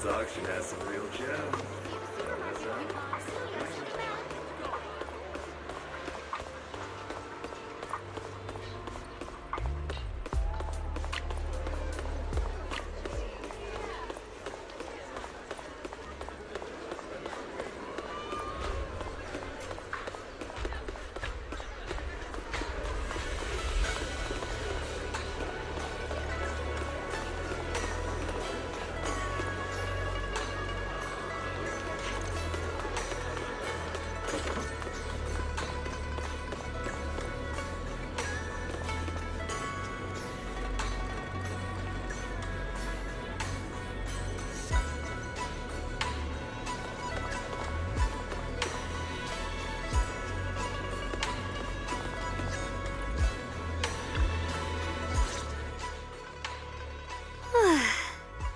Tonight's auction has some real gems.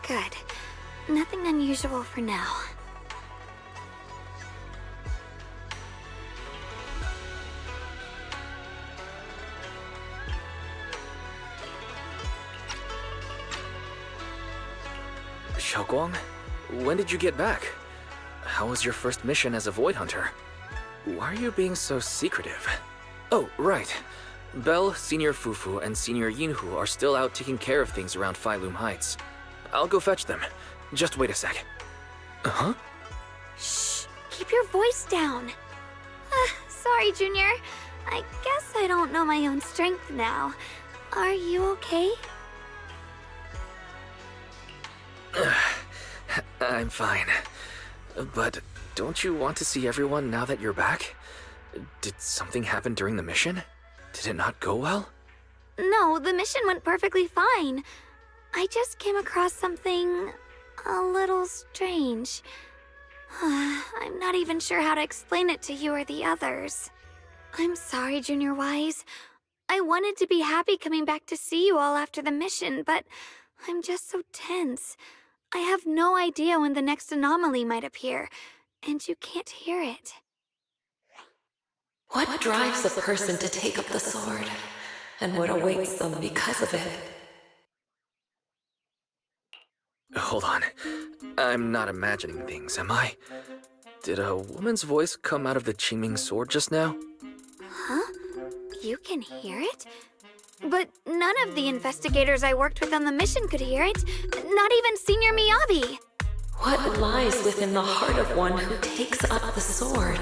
Good. Nothing unusual for now. Xiaoguang, when did you get back? How was your first mission as a Void Hunter? Why are you being so secretive? Oh, right. Belle, Senior Fufu, and Senior Yinhu are still out taking care of things around Phylum Heights. I'll go fetch them. Just wait a sec. Huh? Shh! Keep your voice down. Sorry, Junior. I guess I don't know my own strength now. Are you okay? I'm fine. But don't you want to see everyone now that you're back? Did something happen during the mission? Did it not go well? No, the mission went perfectly fine. I just came across something a little strange. I'm not even sure how to explain it to you or the others. I'm sorry, Junior Wise. I wanted to be happy coming back to see you all after the mission, but I'm just so tense. I have no idea when the next anomaly might appear, and you can't hear it. What drives a person to take up the sword, and what awaits them because of it? Hold on. I'm not imagining things, am I? Did a woman's voice come out of the Qingming sword just now? Huh? You can hear it? But none of the investigators I worked with on the mission could hear it. Not even Senior Miyabi. What lies within the heart of one who takes up the sword?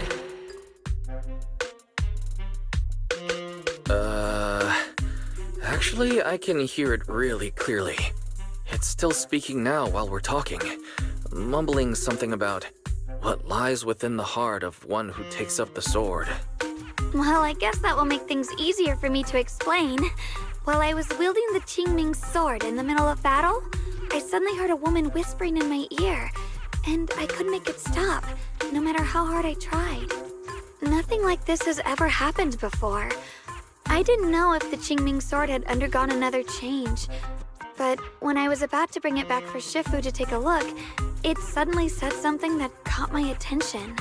Actually, I can hear it really clearly. It's still speaking now while we're talking, mumbling something about what lies within the heart of one who takes up the sword. Well, I guess that will make things easier for me to explain. While I was wielding the Qingming sword in the middle of battle, I suddenly heard a woman whispering in my ear, and I couldn't make it stop, no matter how hard I tried. Nothing like this has ever happened before. I didn't know if the Qingming sword had undergone another change, but when I was about to bring it back for Shifu to take a look, it suddenly said something that caught my attention.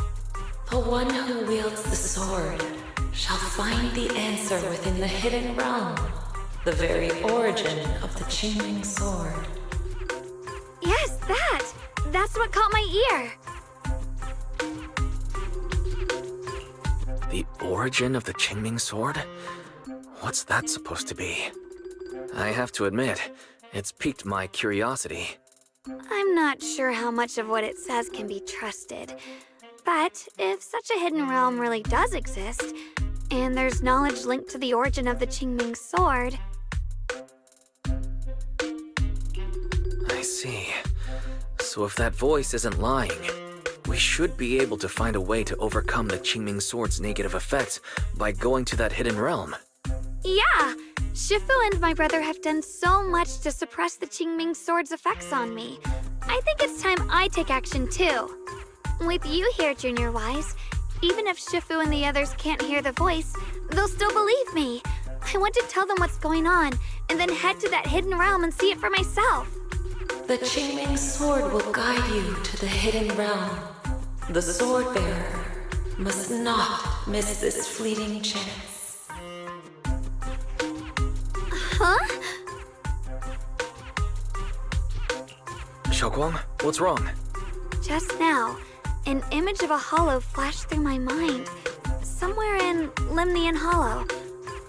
The one who wields the sword shall find the answer within the hidden realm, the very origin of the Qingming sword. Yes, that! That's what caught my ear! The origin of the Qingming sword? What's that supposed to be? I have to admit, it's piqued my curiosity. I'm not sure how much of what it says can be trusted. But if such a hidden realm really does exist, and there's knowledge linked to the origin of the Qingming sword... I see. So if that voice isn't lying, we should be able to find a way to overcome the Qingming sword's negative effects by going to that hidden realm. Yeah! Shifu and my brother have done so much to suppress the Qingming sword's effects on me. I think it's time I take action too. With you here, Junior Wise, even if Shifu and the others can't hear the voice, they'll still believe me. I want to tell them what's going on, and then head to that hidden realm and see it for myself. The Qingming sword will guide you to the hidden realm. The sword bearer must not miss this fleeting chance. Huh? Xiaoguang, what's wrong? Just now, an image of a hollow flashed through my mind. Somewhere in Limnian Hollow.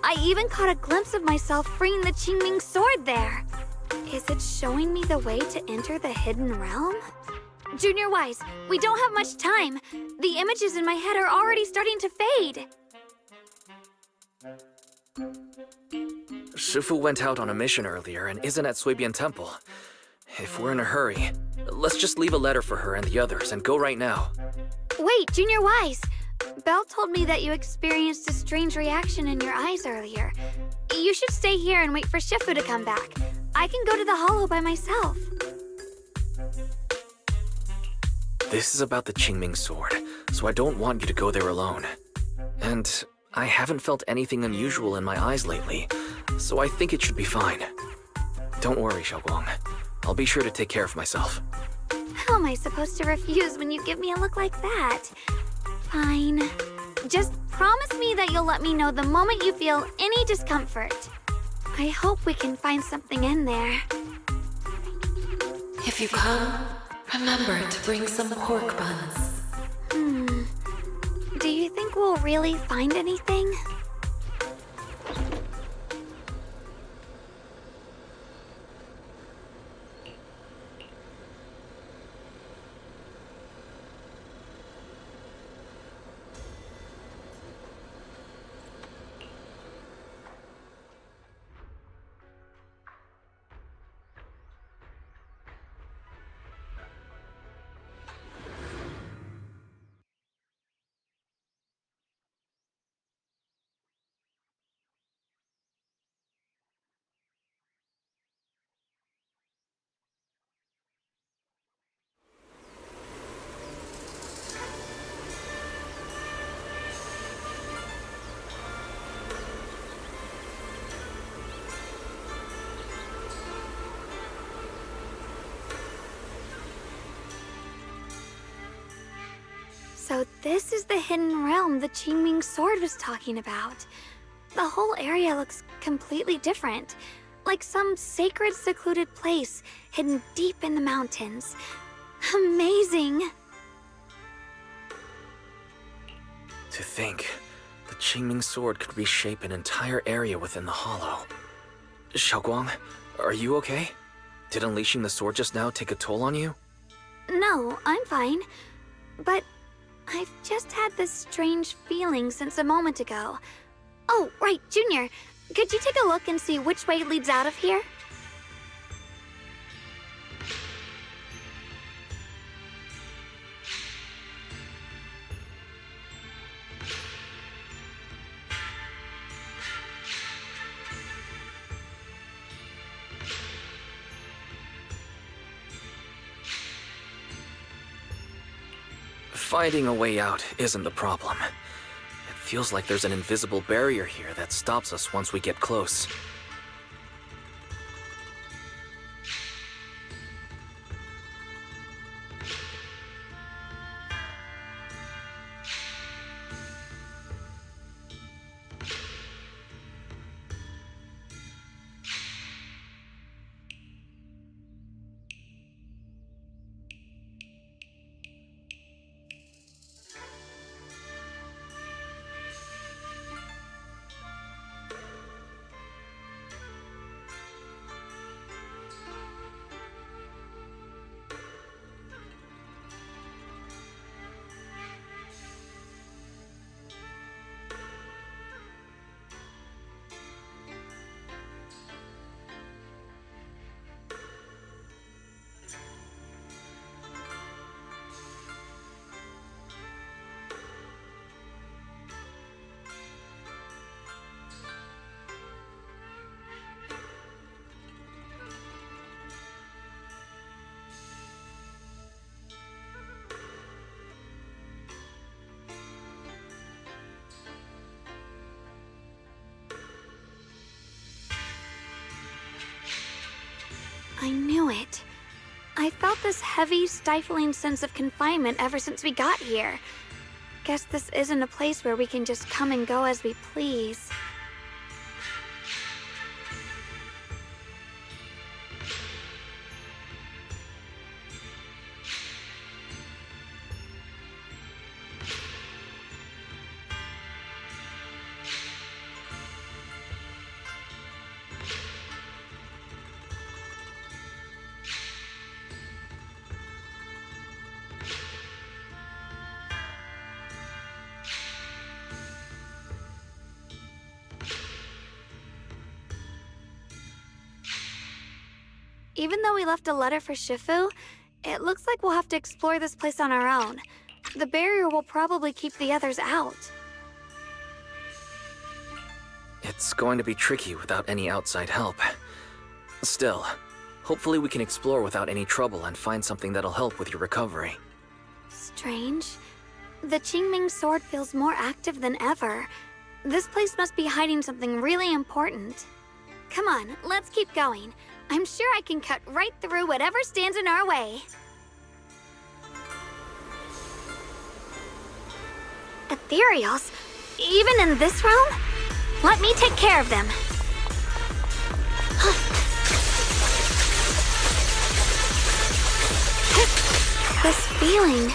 I even caught a glimpse of myself freeing the Qingming sword there. Is it showing me the way to enter the hidden realm? Junior Wise, we don't have much time. The images in my head are already starting to fade. Shifu went out on a mission earlier and isn't at Suibian Temple. If we're in a hurry, let's just leave a letter for her and the others and go right now. Wait, Junior Wise! Belle told me that you experienced a strange reaction in your eyes earlier. You should stay here and wait for Shifu to come back. I can go to the hollow by myself. This is about the Qingming sword, so I don't want you to go there alone. And I haven't felt anything unusual in my eyes lately, so I think it should be fine. Don't worry, Xiaoguang. I'll be sure to take care of myself. How am I supposed to refuse when you give me a look like that? Fine. Just promise me that you'll let me know the moment you feel any discomfort. I hope we can find something in there. If you come, remember to bring some pork buns. Do you think we'll really find anything? So this is the hidden realm the Qingming sword was talking about. The whole area looks completely different, like some sacred, secluded place hidden deep in the mountains. Amazing! To think, the Qingming sword could reshape an entire area within the hollow. Xiaoguang, are you okay? Did unleashing the sword just now take a toll on you? No, I'm fine. But I've just had this strange feeling since a moment ago. Oh, right, Junior. Could you take a look and see which way leads out of here? Finding a way out isn't the problem. It feels like there's an invisible barrier here that stops us once we get close. I knew it. I felt this heavy, stifling sense of confinement ever since we got here. Guess this isn't a place where we can just come and go as we please. even though we left a letter for Shifu, it looks like we'll have to explore this place on our own. The barrier will probably keep the others out. It's going to be tricky without any outside help. Still, hopefully we can explore without any trouble and find something that'll help with your recovery. Strange. The Qingming sword feels more active than ever. This place must be hiding something really important. Come on, let's keep going. I'm sure I can cut right through whatever stands in our way. Ethereals? Even in this room? Let me take care of them. This feeling,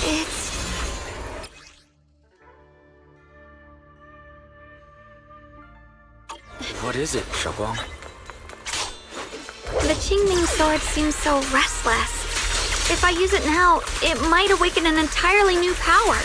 it's... What is it, Xiaoguang? The Qingming sword seems so restless. If I use it now, it might awaken an entirely new power.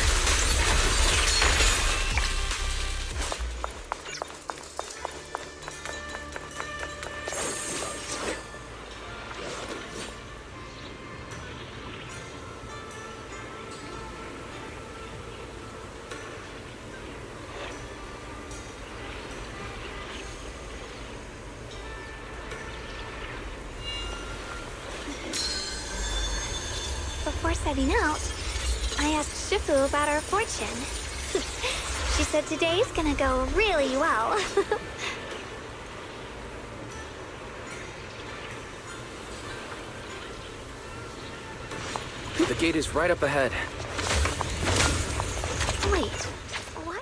Before setting out, I asked Shifu about our fortune. She said today's gonna go really well. The gate is right up ahead. Wait, what?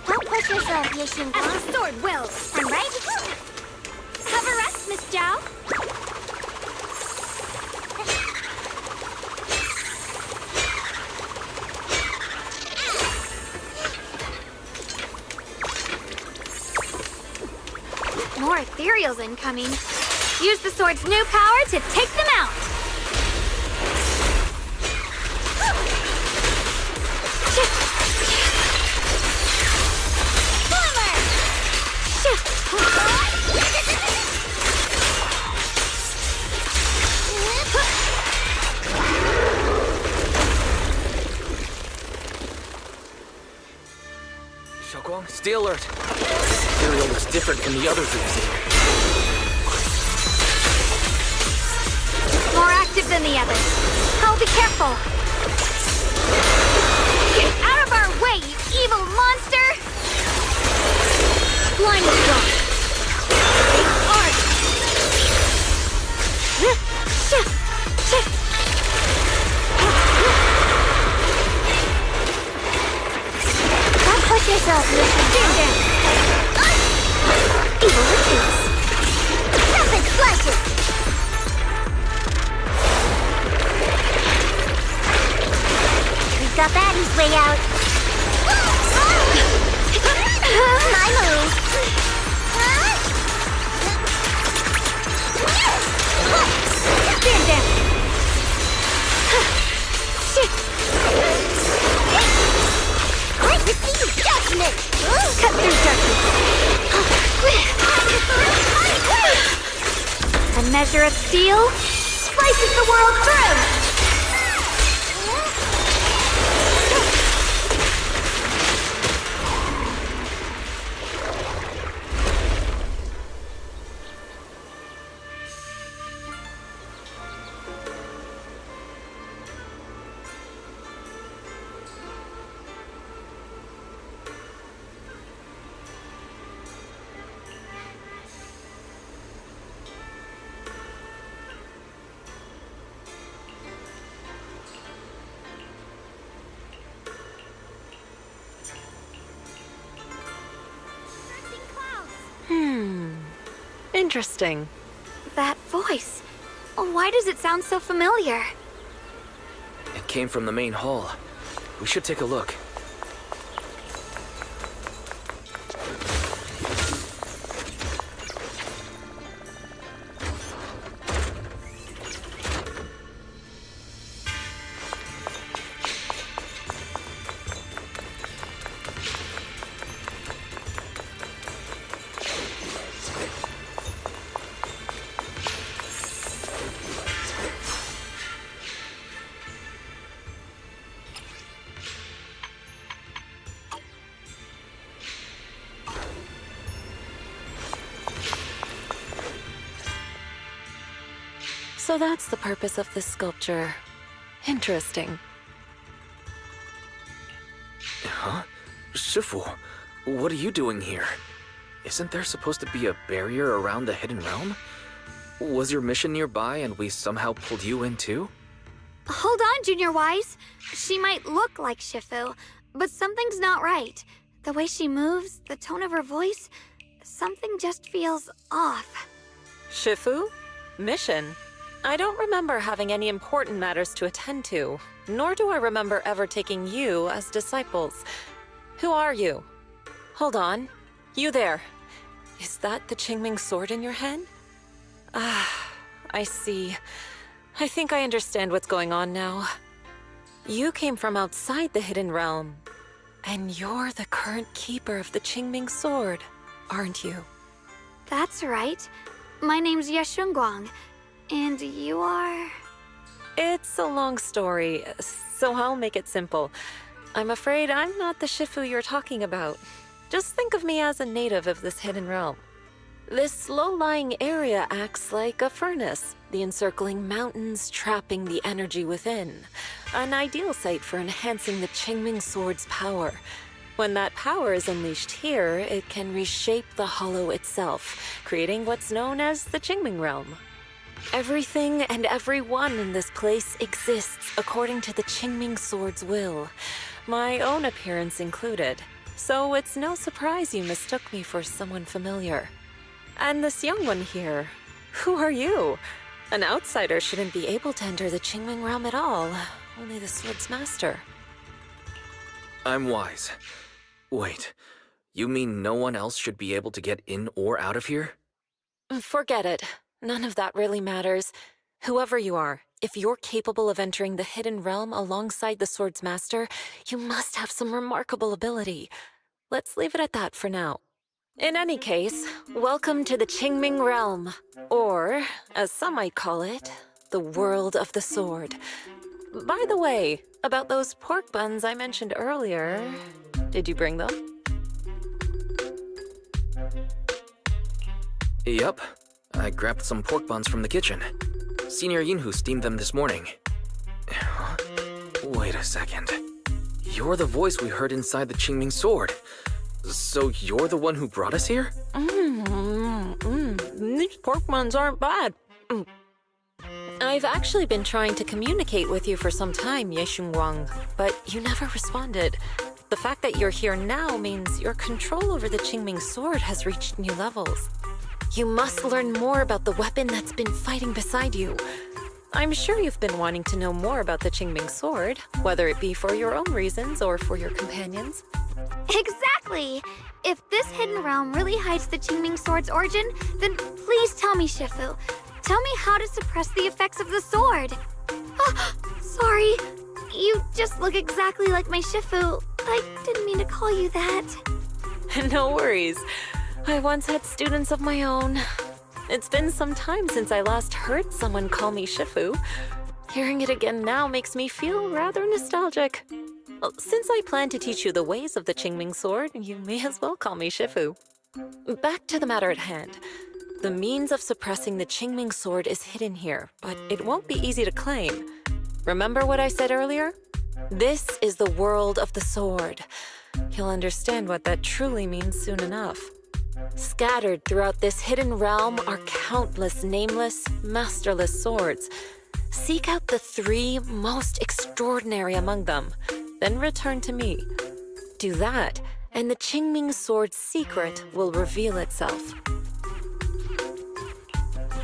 Don't push yourself, Yishin. As the sword wills. I'm right. Cover us, Miss Zhao. More ethereals incoming. Use the sword's new power to take them out. Xiaoguang, stay alert. This ethereal looks different from the others we've seen. More active than the others. I'll be careful. Get out of our way, you evil monster! Blinding strong. Art. Don't push yourself, Yishin. Evil rituals. Rapid flashes. We've got Batty's way out. My move. Stand down. Receive judgment. Cut through darkness. A measure of steel slices the world through. Interesting. That voice. Why does it sound so familiar? It came from the main hall. We should take a look. So that's the purpose of this sculpture. Interesting. Huh? Shifu, what are you doing here? Isn't there supposed to be a barrier around the hidden realm? Was your mission nearby and we somehow pulled you in too? Hold on, Junior Wise. She might look like Shifu, but something's not right. The way she moves, the tone of her voice, something just feels off. Shifu? Mission? I don't remember having any important matters to attend to, nor do I remember ever taking you as disciples. Who are you? Hold on. You there. Is that the Qingming sword in your hand? Ah, I see. I think I understand what's going on now. You came from outside the Hidden Realm, and you're the current keeper of the Qingming sword, aren't you? That's right. My name's Yeshunguang. And you are? It's a long story, so I'll make it simple. I'm afraid I'm not the Shifu you're talking about. Just think of me as a native of this hidden realm. This low-lying area acts like a furnace, the encircling mountains trapping the energy within. An ideal site for enhancing the Qingming sword's power. When that power is unleashed here, it can reshape the hollow itself, creating what's known as the Qingming realm. Everything and everyone in this place exists according to the Qingming sword's will, my own appearance included. So it's no surprise you mistook me for someone familiar. And this young one here, who are you? An outsider shouldn't be able to enter the Qingming realm at all, only the sword's master. I'm Wise. Wait, you mean no one else should be able to get in or out of here? Forget it. None of that really matters. Whoever you are, if you're capable of entering the hidden realm alongside the sword's master, you must have some remarkable ability. Let's leave it at that for now. In any case, welcome to the Qingming realm, or, as some might call it, the world of the sword. By the way, about those pork buns I mentioned earlier, did you bring them? Yup. I grabbed some pork buns from the kitchen. Senior Yinhu steamed them this morning. Huh? Wait a second. You're the voice we heard inside the Qingming sword. So you're the one who brought us here? These pork buns aren't bad. I've actually been trying to communicate with you for some time, Yeshunguang, but you never responded. The fact that you're here now means your control over the Qingming sword has reached new levels. You must learn more about the weapon that's been fighting beside you. I'm sure you've been wanting to know more about the Qingming sword, whether it be for your own reasons or for your companions. Exactly! If this hidden realm really hides the Qingming sword's origin, then please tell me, Shifu. Tell me how to suppress the effects of the sword. Oh, sorry. You just look exactly like my Shifu. I didn't mean to call you that. No worries. I once had students of my own. It's been some time since I last heard someone call me Shifu. Hearing it again now makes me feel rather nostalgic. Well, since I plan to teach you the ways of the Qingming sword, you may as well call me Shifu. Back to the matter at hand. The means of suppressing the Qingming sword is hidden here, but it won't be easy to claim. Remember what I said earlier? This is the world of the sword. You'll understand what that truly means soon enough. Scattered throughout this hidden realm are countless nameless, masterless swords. Seek out the 3 most extraordinary among them, then return to me. Do that, and the Qingming sword's secret will reveal itself.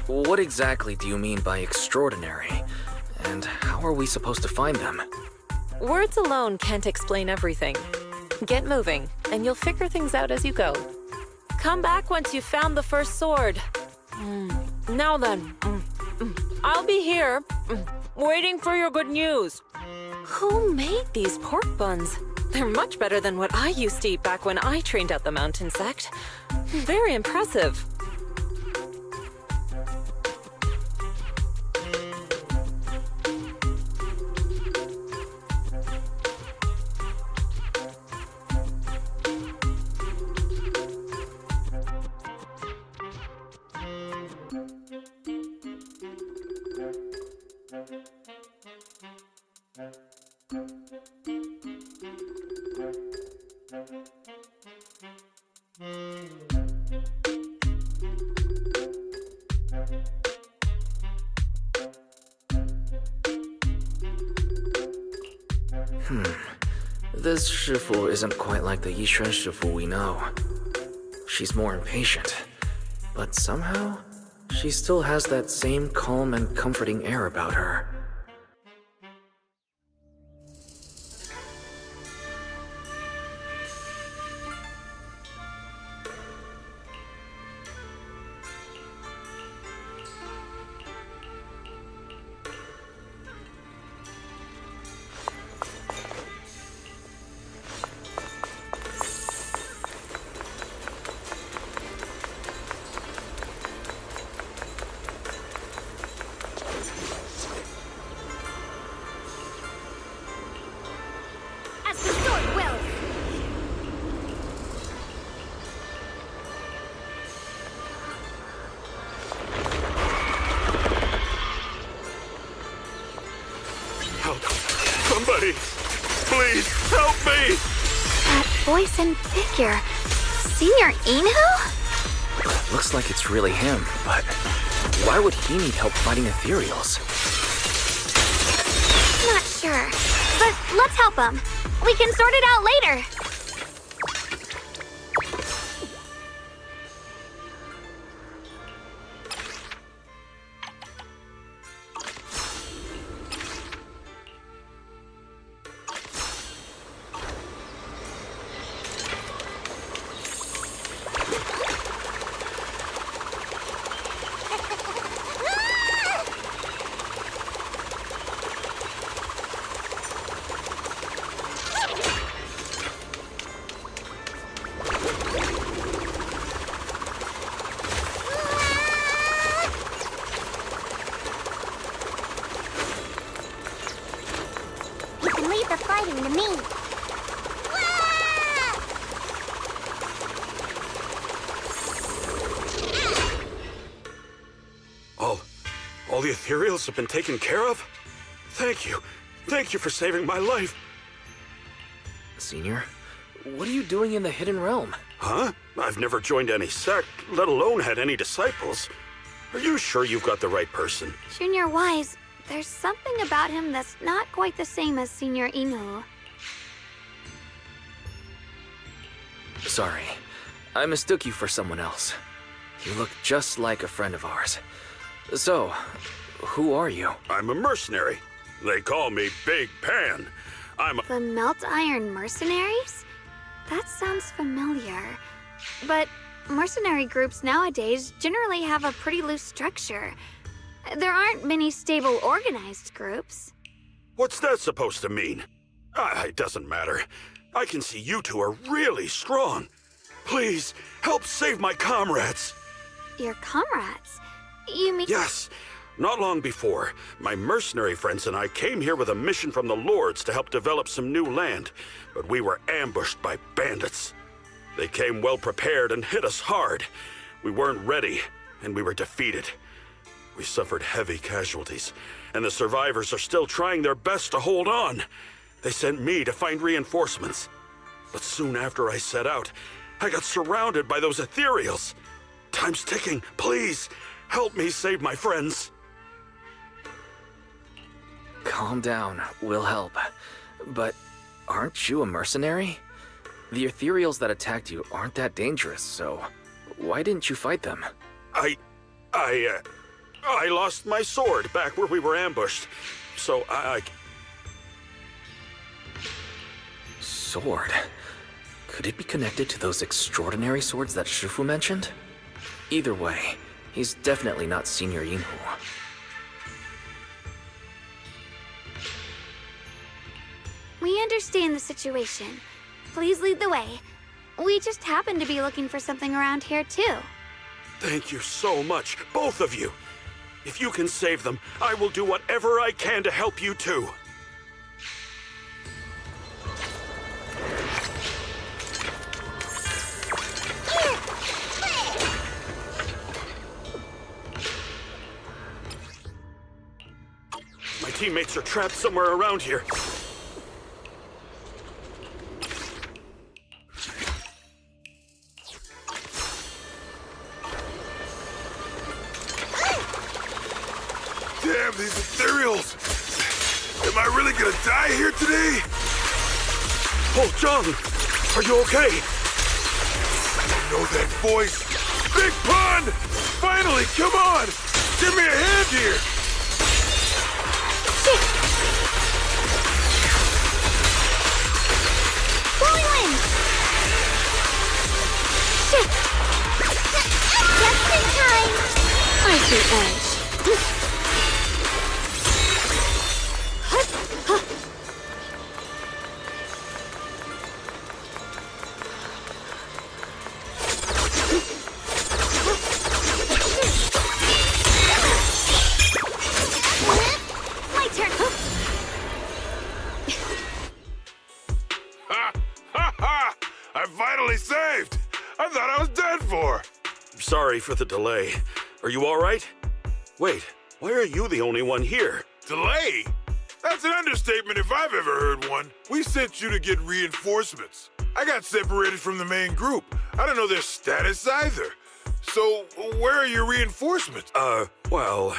What exactly do you mean by extraordinary? And how are we supposed to find them? Words alone can't explain everything. Get moving, and you'll figure things out as you go. Come back once you've found the first sword. Now then, I'll be here, waiting for your good news. Who made these pork buns? They're much better than what I used to eat back when I trained at the mountain sect. Very impressive. This Shifu isn't quite like the Yishuan Shifu we know. She's more impatient, but somehow, she still has that same calm and comforting air about her. As the sword wills. Help! Somebody! Please, help me! That voice and figure. Senior Inu? Looks like it's really him, but why would he need help fighting ethereals? Not sure. But let's help him. We can sort it out later. You can leave the fighting to me. All the ethereals have been taken care of? Thank you. Thank you for saving my life. Senior, what are you doing in the Hidden Realm? Huh? I've never joined any sect, let alone had any disciples. Are you sure you've got the right person? Junior Wise, there's something about him that's not quite the same as Senior Inu. Sorry, I mistook you for someone else. You look just like a friend of ours. So, who are you? I'm a mercenary. They call me Big Pan. The Melt Iron Mercenaries? That sounds familiar. But mercenary groups nowadays generally have a pretty loose structure. There aren't many stable organized groups. What's that supposed to mean? It doesn't matter. I can see you two are really strong. Please, help save my comrades. Your comrades? You mean... Yes. Not long before, my mercenary friends and I came here with a mission from the Lords to help develop some new land, but we were ambushed by bandits. They came well prepared and hit us hard. We weren't ready, and we were defeated. We suffered heavy casualties, and the survivors are still trying their best to hold on. They sent me to find reinforcements. But soon after I set out, I got surrounded by those ethereals. Time's ticking. Please, help me save my friends. Calm down, we'll help. But aren't you a mercenary? The ethereals that attacked you aren't that dangerous, so why didn't you fight them? I lost my sword back where we were ambushed. So Sword? Could it be connected to those extraordinary swords that Shifu mentioned? Either way, he's definitely not Senior Yinhu. We understand the situation. Please lead the way. We just happen to be looking for something around here, too. Thank you so much, both of you. If you can save them, I will do whatever I can to help you too. My teammates are trapped somewhere around here. Damn, these ethereals! Am I really gonna die here today? Oh, John! Are you okay? I know that voice! Big Pun! Finally, come on! Give me a hand here! Shit! Blowing wind! Shit! Just in time! I see edge. My turn. Ha! Ha ha! I'm finally saved! I thought I was dead for! Sorry for the delay. Are you all right? Wait, why are you the only one here? Delay? That's an understatement if I've ever heard one. We sent you to get reinforcements. I got separated from the main group. I don't know their status either. So, where are your reinforcements? Well,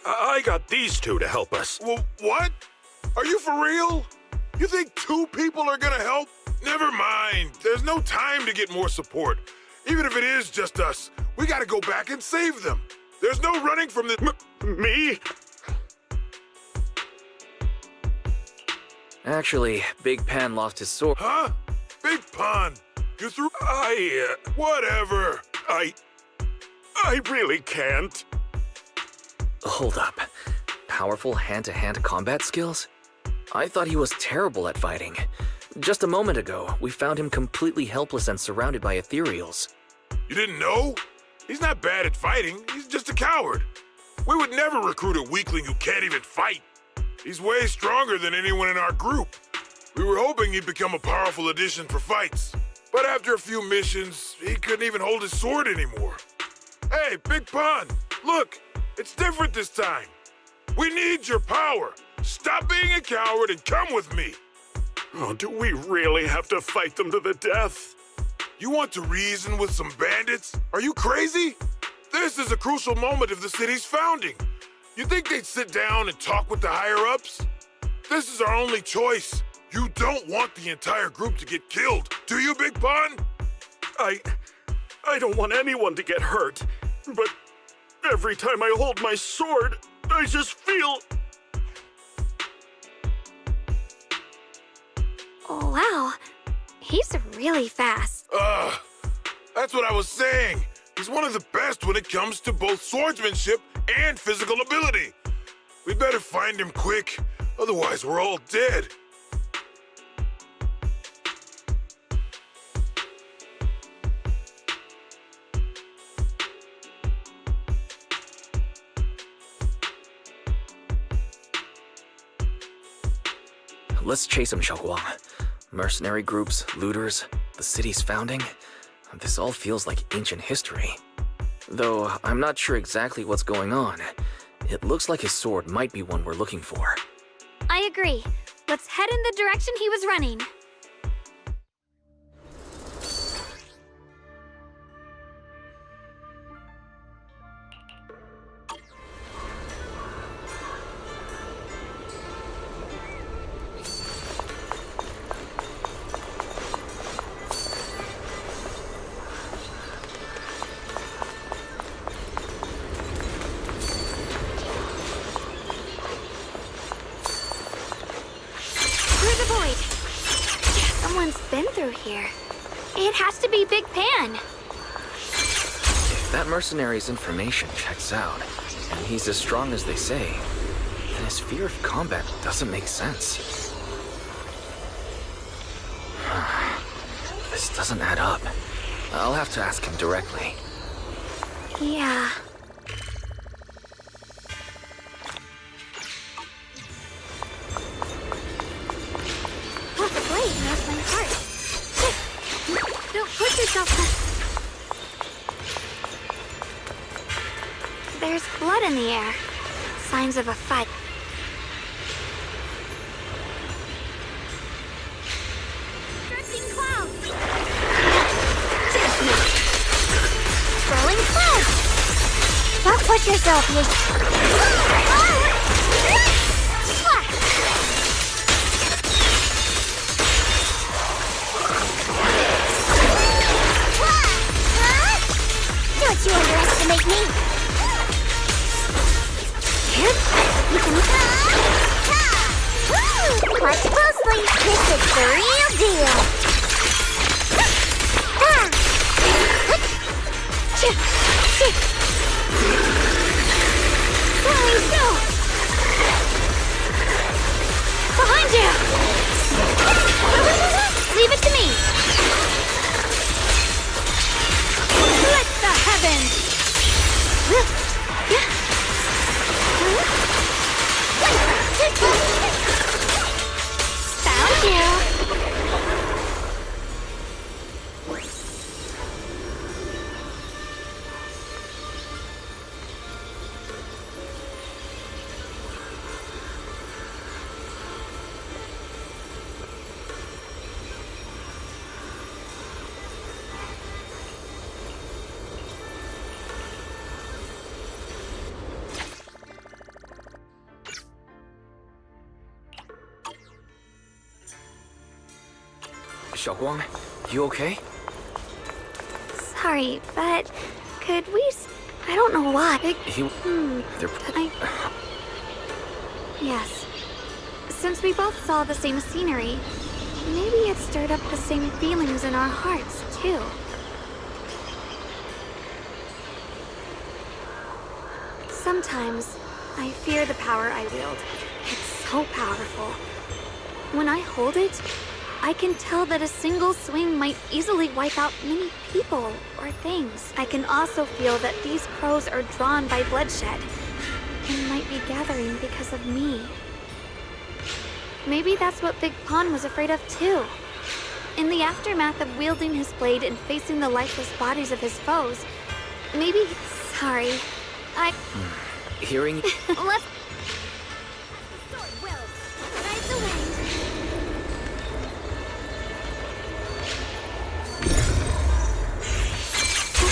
I got these two to help us. Well, what? Are you for real? You think 2 people are gonna help? Never mind. There's no time to get more support. Even if it is just us, we gotta go back and save them. There's no running from this. Me? Actually, Big Pan lost his sword. Huh? Big Pun. You threw. Whatever. I really can't. Hold up. Powerful hand-to-hand combat skills? I thought he was terrible at fighting. Just a moment ago, we found him completely helpless and surrounded by ethereals. You didn't know? He's not bad at fighting. He's just a coward. We would never recruit a weakling who can't even fight. He's way stronger than anyone in our group. We were hoping he'd become a powerful addition for fights. But after a few missions, he couldn't even hold his sword anymore. Hey, Big Pun, look, it's different this time. We need your power. Stop being a coward and come with me. Oh, do we really have to fight them to the death? You want to reason with some bandits? Are you crazy? This is a crucial moment of the city's founding. You think they'd sit down and talk with the higher-ups? This is our only choice. You don't want the entire group to get killed, do you, Big Pun? I don't want anyone to get hurt, but every time I hold my sword, I just feel... Oh, wow. He's really fast. That's what I was saying. He's one of the best when it comes to both swordsmanship and physical ability. We better find him quick, otherwise we're all dead. Let's chase him, Xiaoguang. Mercenary groups, looters, the city's founding. This all feels like ancient history. Though I'm not sure exactly what's going on. It looks like his sword might be one we're looking for. I agree. Let's head in the direction he was running. here. It has to be Big Pan. If that mercenary's information checks out, and he's as strong as they say, then his fear of combat doesn't make sense. This doesn't add up. I'll have to ask him directly. Yeah. Oh, the blade has my heart. Shit. Don't push yourself. There's blood in the air. Signs of a fight. Drifting clouds. Rolling clouds. Don't push yourself, you. Don't you underestimate me. Watch closely. This is the real deal. Holy go! Behind you! Leave it to me. Let the heavens. Found you. Xiaoguang, you okay? Sorry, but could we? I don't know why. They're... Yes. Since we both saw the same scenery, maybe it stirred up the same feelings in our hearts, too. Sometimes, I fear the power I wield. It's so powerful. When I hold it, I can tell that a single swing might easily wipe out many people or things. I can also feel that these crows are drawn by bloodshed and might be gathering because of me. Maybe that's what Big Pon was afraid of too. In the aftermath of wielding his blade and facing the lifeless bodies of his foes, maybe... Sorry, Hearing... Let's... The sword wills. Ride the wind.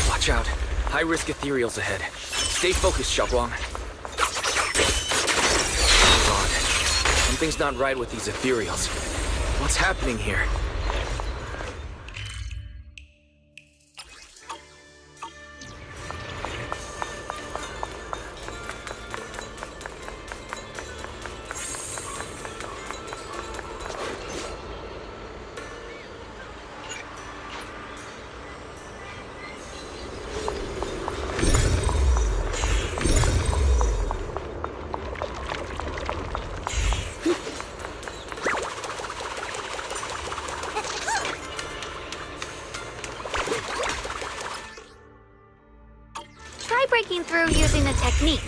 Watch out. High-risk ethereals ahead. Stay focused, Xiaoguang. God, something's not right with these ethereals. What's happening here? Try breaking through using a technique.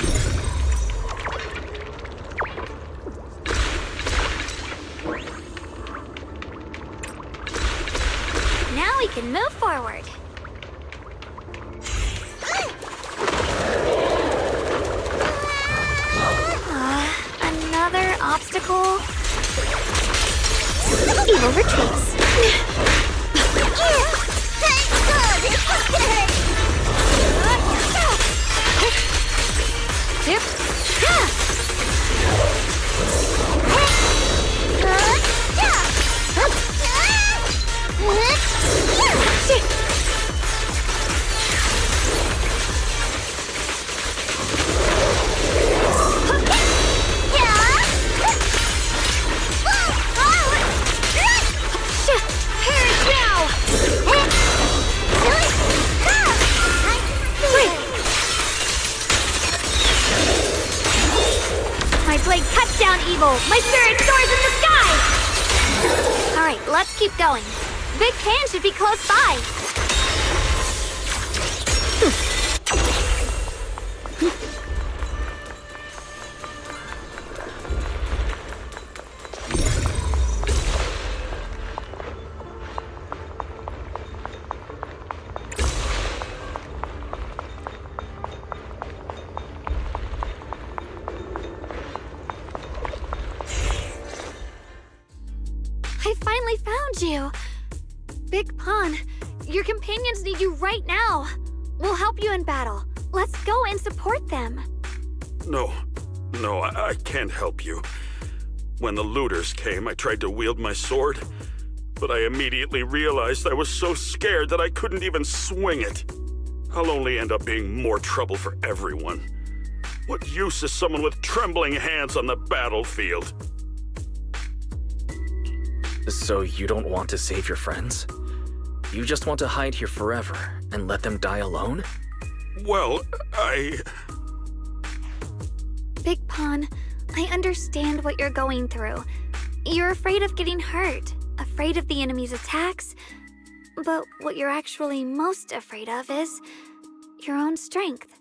Now we can move forward. Another obstacle. Evil retreats. Yep. Perish now! on evil! My spirit soars in the sky! Alright, let's keep going. Big Pan should be close by. I finally found you! Big Pon, your companions need you right now. We'll help you in battle. Let's go and support them. No, I can't help you. When the looters came, I tried to wield my sword, but I immediately realized I was so scared that I couldn't even swing it. I'll only end up being more trouble for everyone. What use is someone with trembling hands on the battlefield? So you don't want to save your friends? You just want to hide here forever and let them die alone? Well, Big Pon, I understand what you're going through. You're afraid of getting hurt, afraid of the enemy's attacks, but what you're actually most afraid of is your own strength.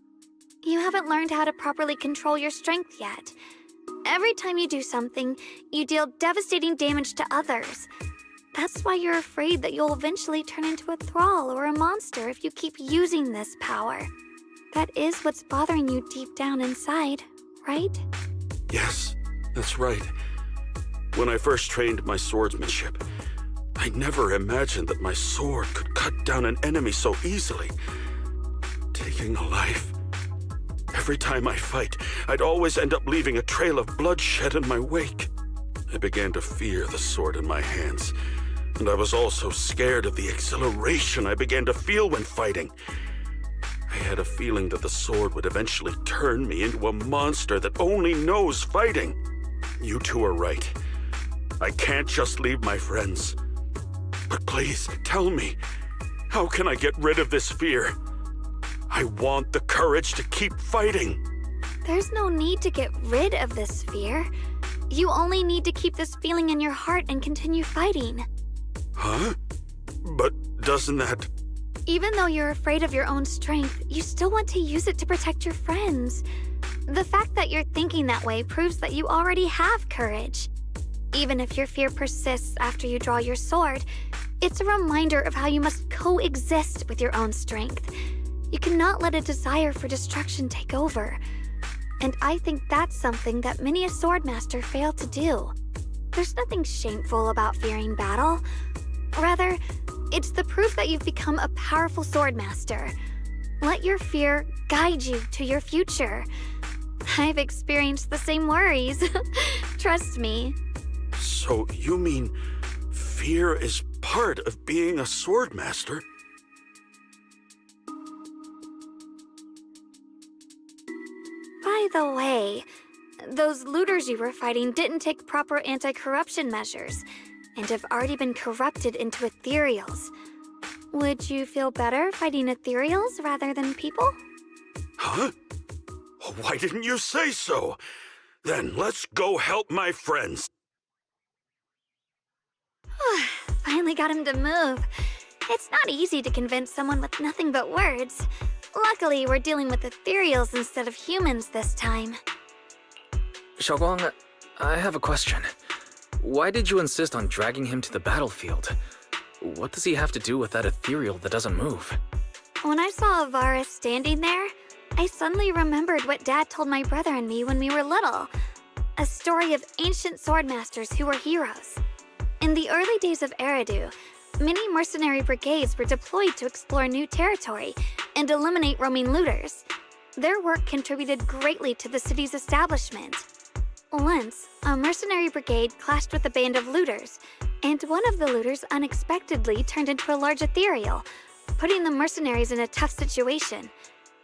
You haven't learned how to properly control your strength yet. Every time you do something, you deal devastating damage to others. That's why you're afraid that you'll eventually turn into a thrall or a monster if you keep using this power. That is what's bothering you deep down inside, right? yes, that's right. When I first trained my swordsmanship, I never imagined that my sword could cut down an enemy so easily, taking a life. Every time I fight, I'd always end up leaving a trail of bloodshed in my wake. I began to fear the sword in my hands, and I was also scared of the exhilaration I began to feel when fighting. I had a feeling that the sword would eventually turn me into a monster that only knows fighting. You two are right. I can't just leave my friends. But please, tell me, how can I get rid of this fear? I want the courage to keep fighting. There's no need to get rid of this fear. You only need to keep this feeling in your heart and continue fighting. Huh? But doesn't that... Even though you're afraid of your own strength, you still want to use it to protect your friends. The fact that you're thinking that way proves that you already have courage. Even if your fear persists after you draw your sword, it's a reminder of how you must coexist with your own strength. You cannot let a desire for destruction take over. And I think that's something that many a swordmaster fail to do. There's nothing shameful about fearing battle. Rather, it's the proof that you've become a powerful swordmaster. Let your fear guide you to your future. I've experienced the same worries. Trust me. So you mean fear is part of being a swordmaster? By the way, those looters you were fighting didn't take proper anti-corruption measures and have already been corrupted into ethereals. Would you feel better fighting ethereals rather than people? Huh? Why didn't you say so? Then let's go help my friends. Finally got him to move. It's not easy to convince someone with nothing but words. Luckily, we're dealing with ethereals instead of humans this time. Xiaoguang, I have a question. Why did you insist on dragging him to the battlefield? What does he have to do with that ethereal that doesn't move? When I saw Avaris standing there, I suddenly remembered what Dad told my brother and me when we were little. A story of ancient swordmasters who were heroes. In the early days of Eridu, many mercenary brigades were deployed to explore new territory and eliminate roaming looters. Their work contributed greatly to the city's establishment. Once, a mercenary brigade clashed with a band of looters, and one of the looters unexpectedly turned into a large ethereal, putting the mercenaries in a tough situation.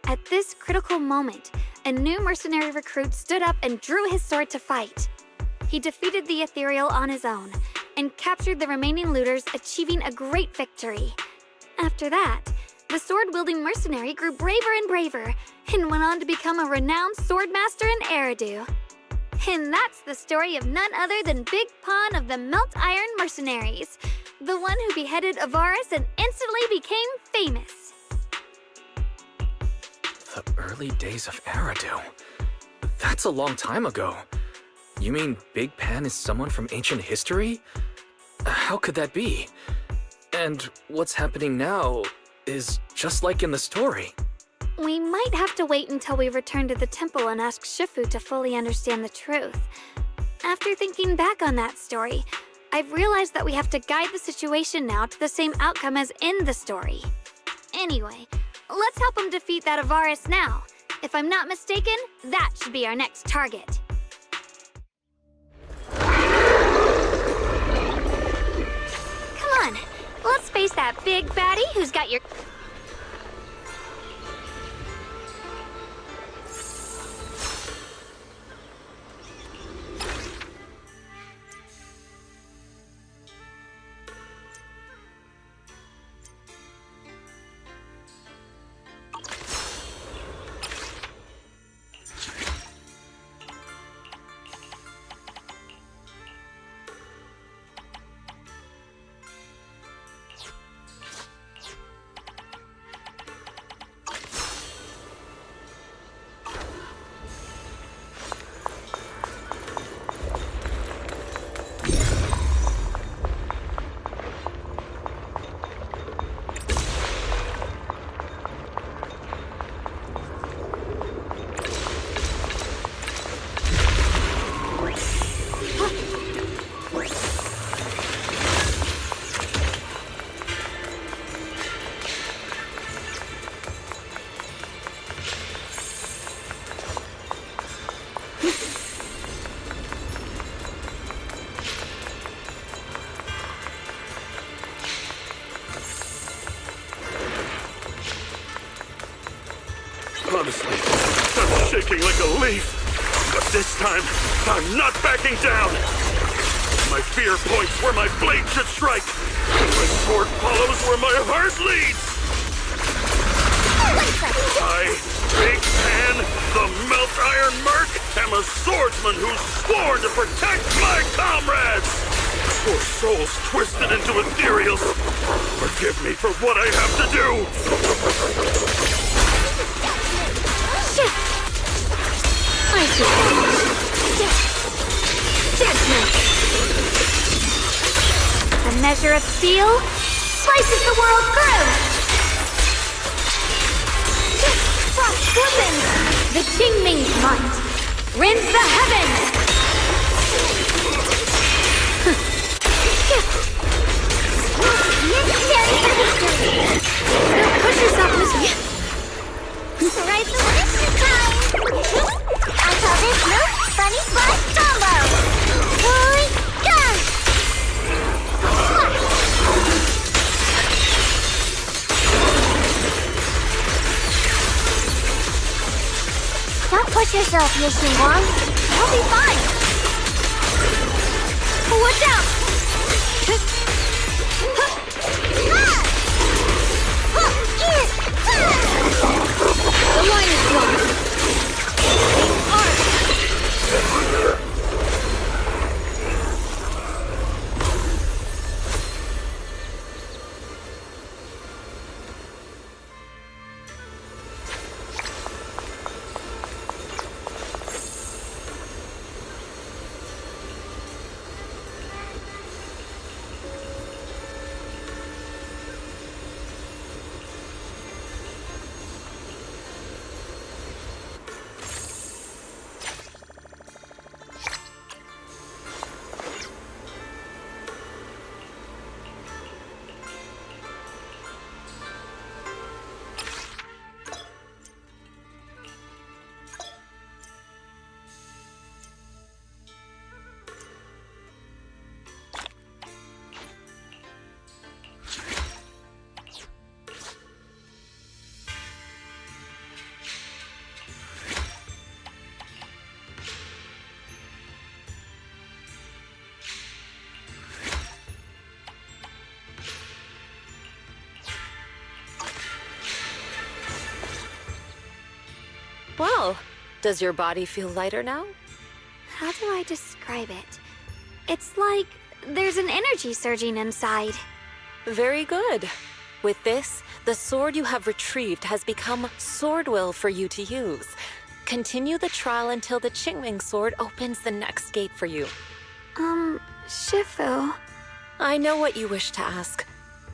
At this critical moment, a new mercenary recruit stood up and drew his sword to fight. He defeated the ethereal on his own, and captured the remaining looters, achieving a great victory. After that, the sword-wielding mercenary grew braver and braver, and went on to become a renowned swordmaster in Eridu. And that's the story of none other than Big Pon of the Melt Iron Mercenaries, the one who beheaded Avaris and instantly became famous. The early days of Eridu. That's a long time ago. You mean Big Pan is someone from ancient history? How could that be? And what's happening now is just like in the story. We might have to wait until we return to the temple and ask Shifu to fully understand the truth. After thinking back on that story, I've realized that we have to guide the situation now to the same outcome as in the story. Anyway, let's help him defeat that Avaris now. If I'm not mistaken, that should be our next target. Come on, let's face that big baddie who's got your... Honestly, I'm shaking like a leaf. But this time, I'm not backing down. My fear points where my blade should strike. And my sword follows where my heart leads. I, Big Pan, the Melt Iron Merc, am a swordsman who's sworn to protect my comrades. Poor souls twisted into ethereals. Forgive me for what I have to do. I The measure of steel slices the world through. Frost glistens. The Qingming's might rends the heavens. Necessary for victory. Don't push yourself, Miss. Right this time. I call this move Bunny Splash Combo. Hurry, go! Don't push yourself, Yushin Wong. You'll be fine. Watch out! The line is blocked. Well, does your body feel lighter now? how do I describe it? It's like there's an energy surging inside. Very good. With this, the sword you have retrieved has become sword will for you to use. Continue the trial until the Qingming sword opens the next gate for you. Shifu. I know what you wish to ask.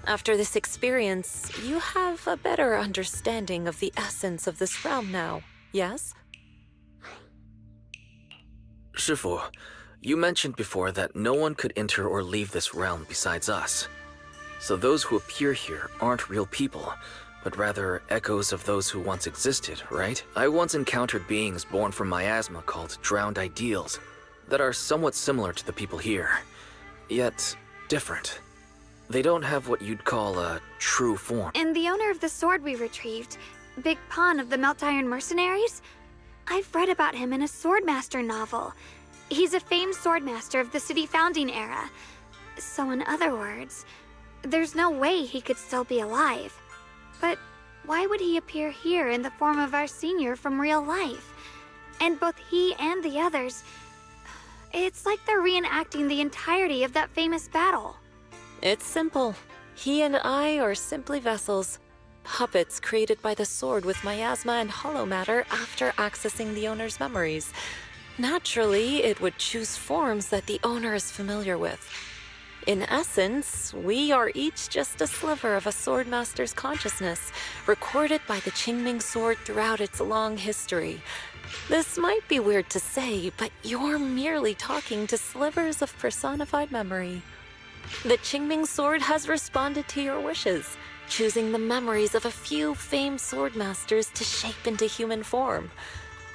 After this experience, you have a better understanding of the essence of this realm now, yes? Shifu, you mentioned before that no one could enter or leave this realm besides us. So those who appear here aren't real people, but rather echoes of those who once existed, right? I once encountered beings born from miasma called drowned ideals that are somewhat similar to the people here, yet different. They don't have what you'd call a true form. And the owner of the sword we retrieved, Big Pon of the Melt Iron Mercenaries? I've read about him in a Swordmaster novel. He's a famed swordmaster of the city founding era. So in other words, there's no way he could still be alive. But why would he appear here in the form of our senior from real life? And both he and the others, it's like they're reenacting the entirety of that famous battle. It's simple. He and I are simply vessels. Puppets created by the sword with miasma and hollow matter after accessing the owner's memories. Naturally, it would choose forms that the owner is familiar with. In essence, we are each just a sliver of a swordmaster's consciousness, recorded by the Qingming sword throughout its long history. This might be weird to say, but you're merely talking to slivers of personified memory. The Qingming sword has responded to your wishes, choosing the memories of a few famed swordmasters to shape into human form.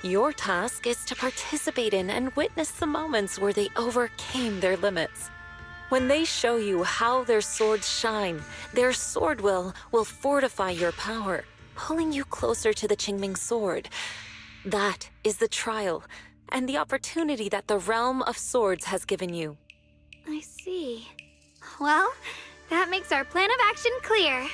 Your task is to participate in and witness the moments where they overcame their limits. When they show you how their swords shine, their sword will fortify your power, pulling you closer to the Qingming sword. That is the trial and the opportunity that the realm of swords has given you. I see. Well, that makes our plan of action clear.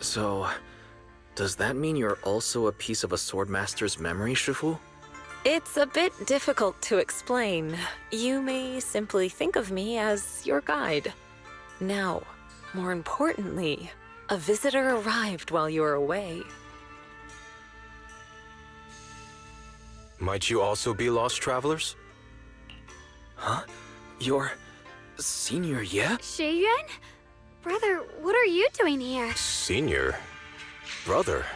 So, does that mean you're also a piece of a swordmaster's memory, Shifu? It's a bit difficult to explain. You may simply think of me as your guide. Now, more importantly, a visitor arrived while you were away. Might you also be lost travelers? Huh? Your senior, yeah? Shiyuan? Brother, what are you doing here? Senior? Brother?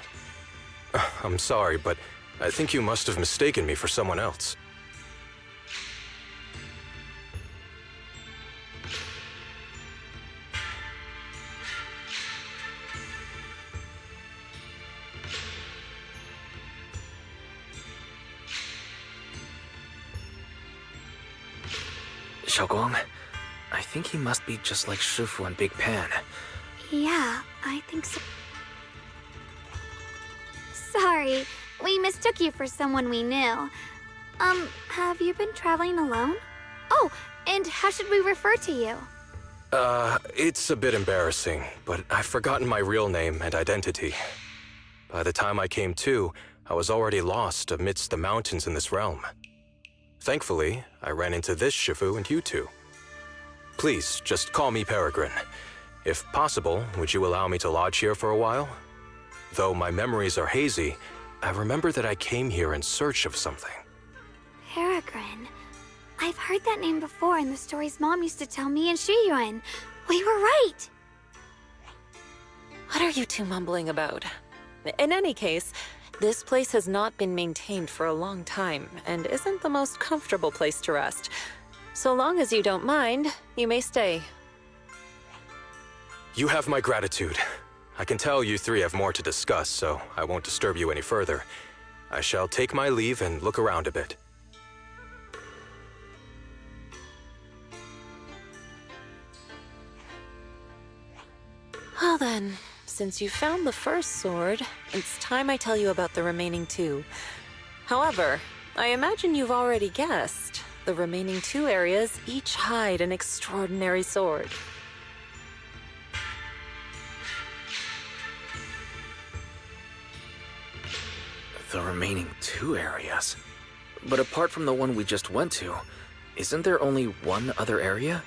I'm sorry, but I think you must have mistaken me for someone else. Xiaoguang, I think he must be just like Shifu and Big Pan. Yeah, I think so. Sorry, we mistook you for someone we knew. Have you been traveling alone? Oh, and how should we refer to you? It's a bit embarrassing, but I've forgotten my real name and identity. By the time I came to, I was already lost amidst the mountains in this realm. Thankfully, I ran into this Shifu and you two. Please, just call me Peregrine. If possible, would you allow me to lodge here for a while? Though my memories are hazy, I remember that I came here in search of something. Peregrine. I've heard that name before in the stories Mom used to tell me and Shiyuan. We were right! What are you two mumbling about? In any case, this place has not been maintained for a long time and isn't the most comfortable place to rest. So long as you don't mind, you may stay. You have my gratitude. I can tell you three have more to discuss, so I won't disturb you any further. I shall take my leave and look around a bit. Well then, since you found the first sword, it's time I tell you about the remaining two. However, I imagine you've already guessed. The remaining two areas each hide an extraordinary sword. The remaining two areas? But apart from the one we just went to, isn't there only one other area?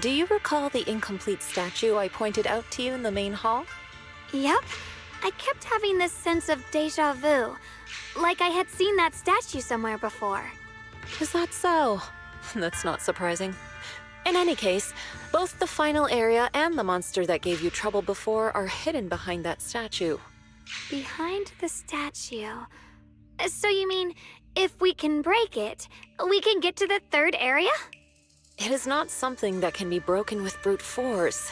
Do you recall the incomplete statue I pointed out to you in the main hall? Yep. I kept having this sense of deja vu. Like I had seen that statue somewhere before. Is that so? That's not surprising. In any case, both the final area and the monster that gave you trouble before are hidden behind that statue. Behind the statue. So you mean, if we can break it, we can get to the third area? It is not something that can be broken with brute force.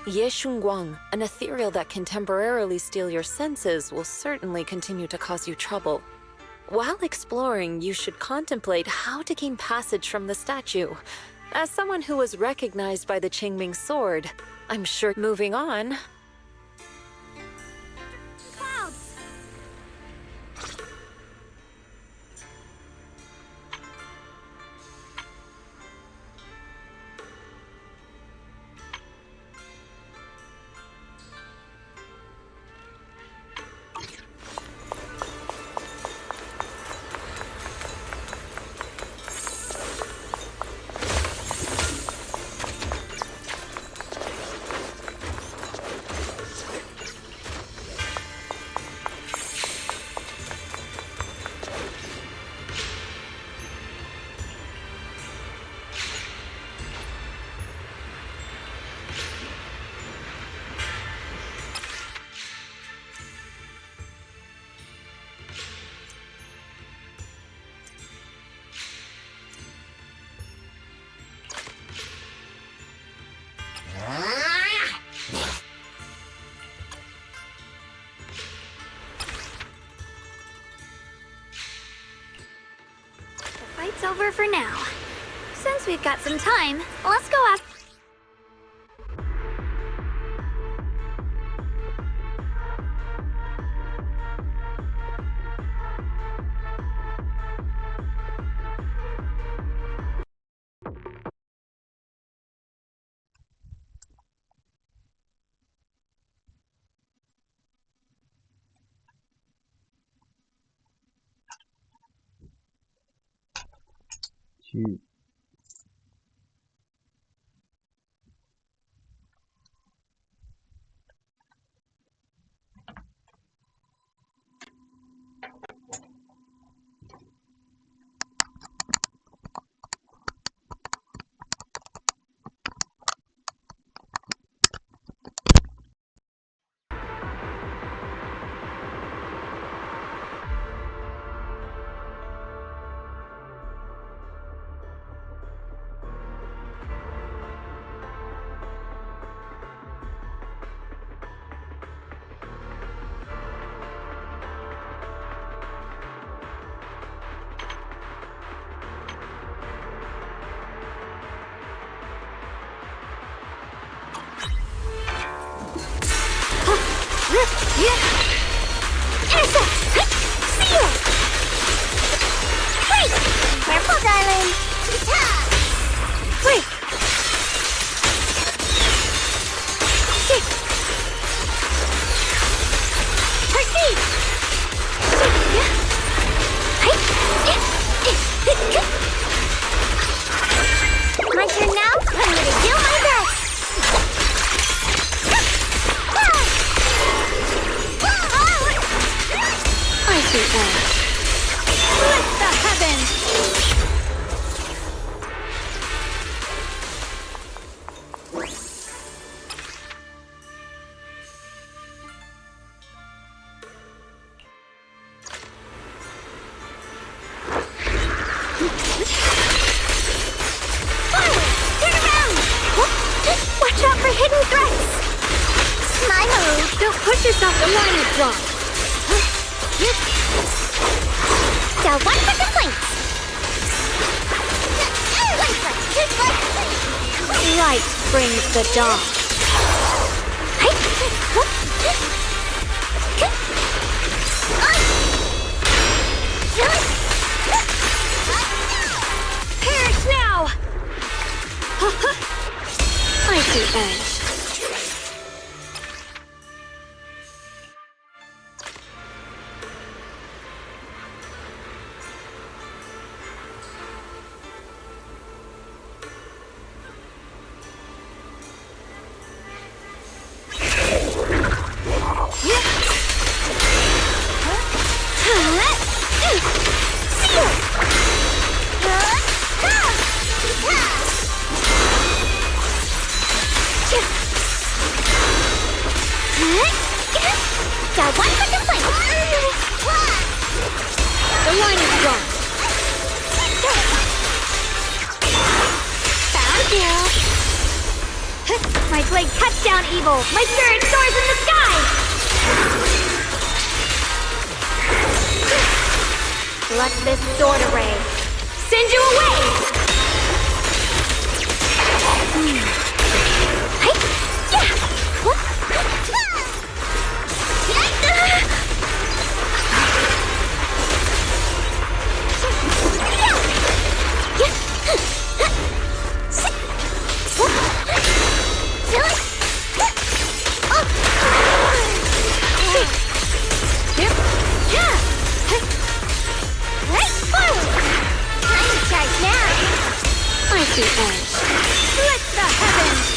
Ye Shunguang, an ethereal that can temporarily steal your senses, will certainly continue to cause you trouble. While exploring, you should contemplate how to gain passage from the statue. As someone who was recognized by the Qingming sword, I'm sure moving on. Clouds! Fight's over for now. Since we've got some time, let's go out. Shoot. Careful, darling. Wait. My turn now? I'm gonna do my best. I see that. Split the heavens! Watch out for hidden threats! My move! Don't push yourself, the line is drawn. So one for complaints! Light brings the dawn. Perish now! Icy edge. Got 1 second place. The line is drawn. Found you. My blade cuts down evil. My spirit soars in the sky. Let this sword array send you away. Icy edge. Split the heavens!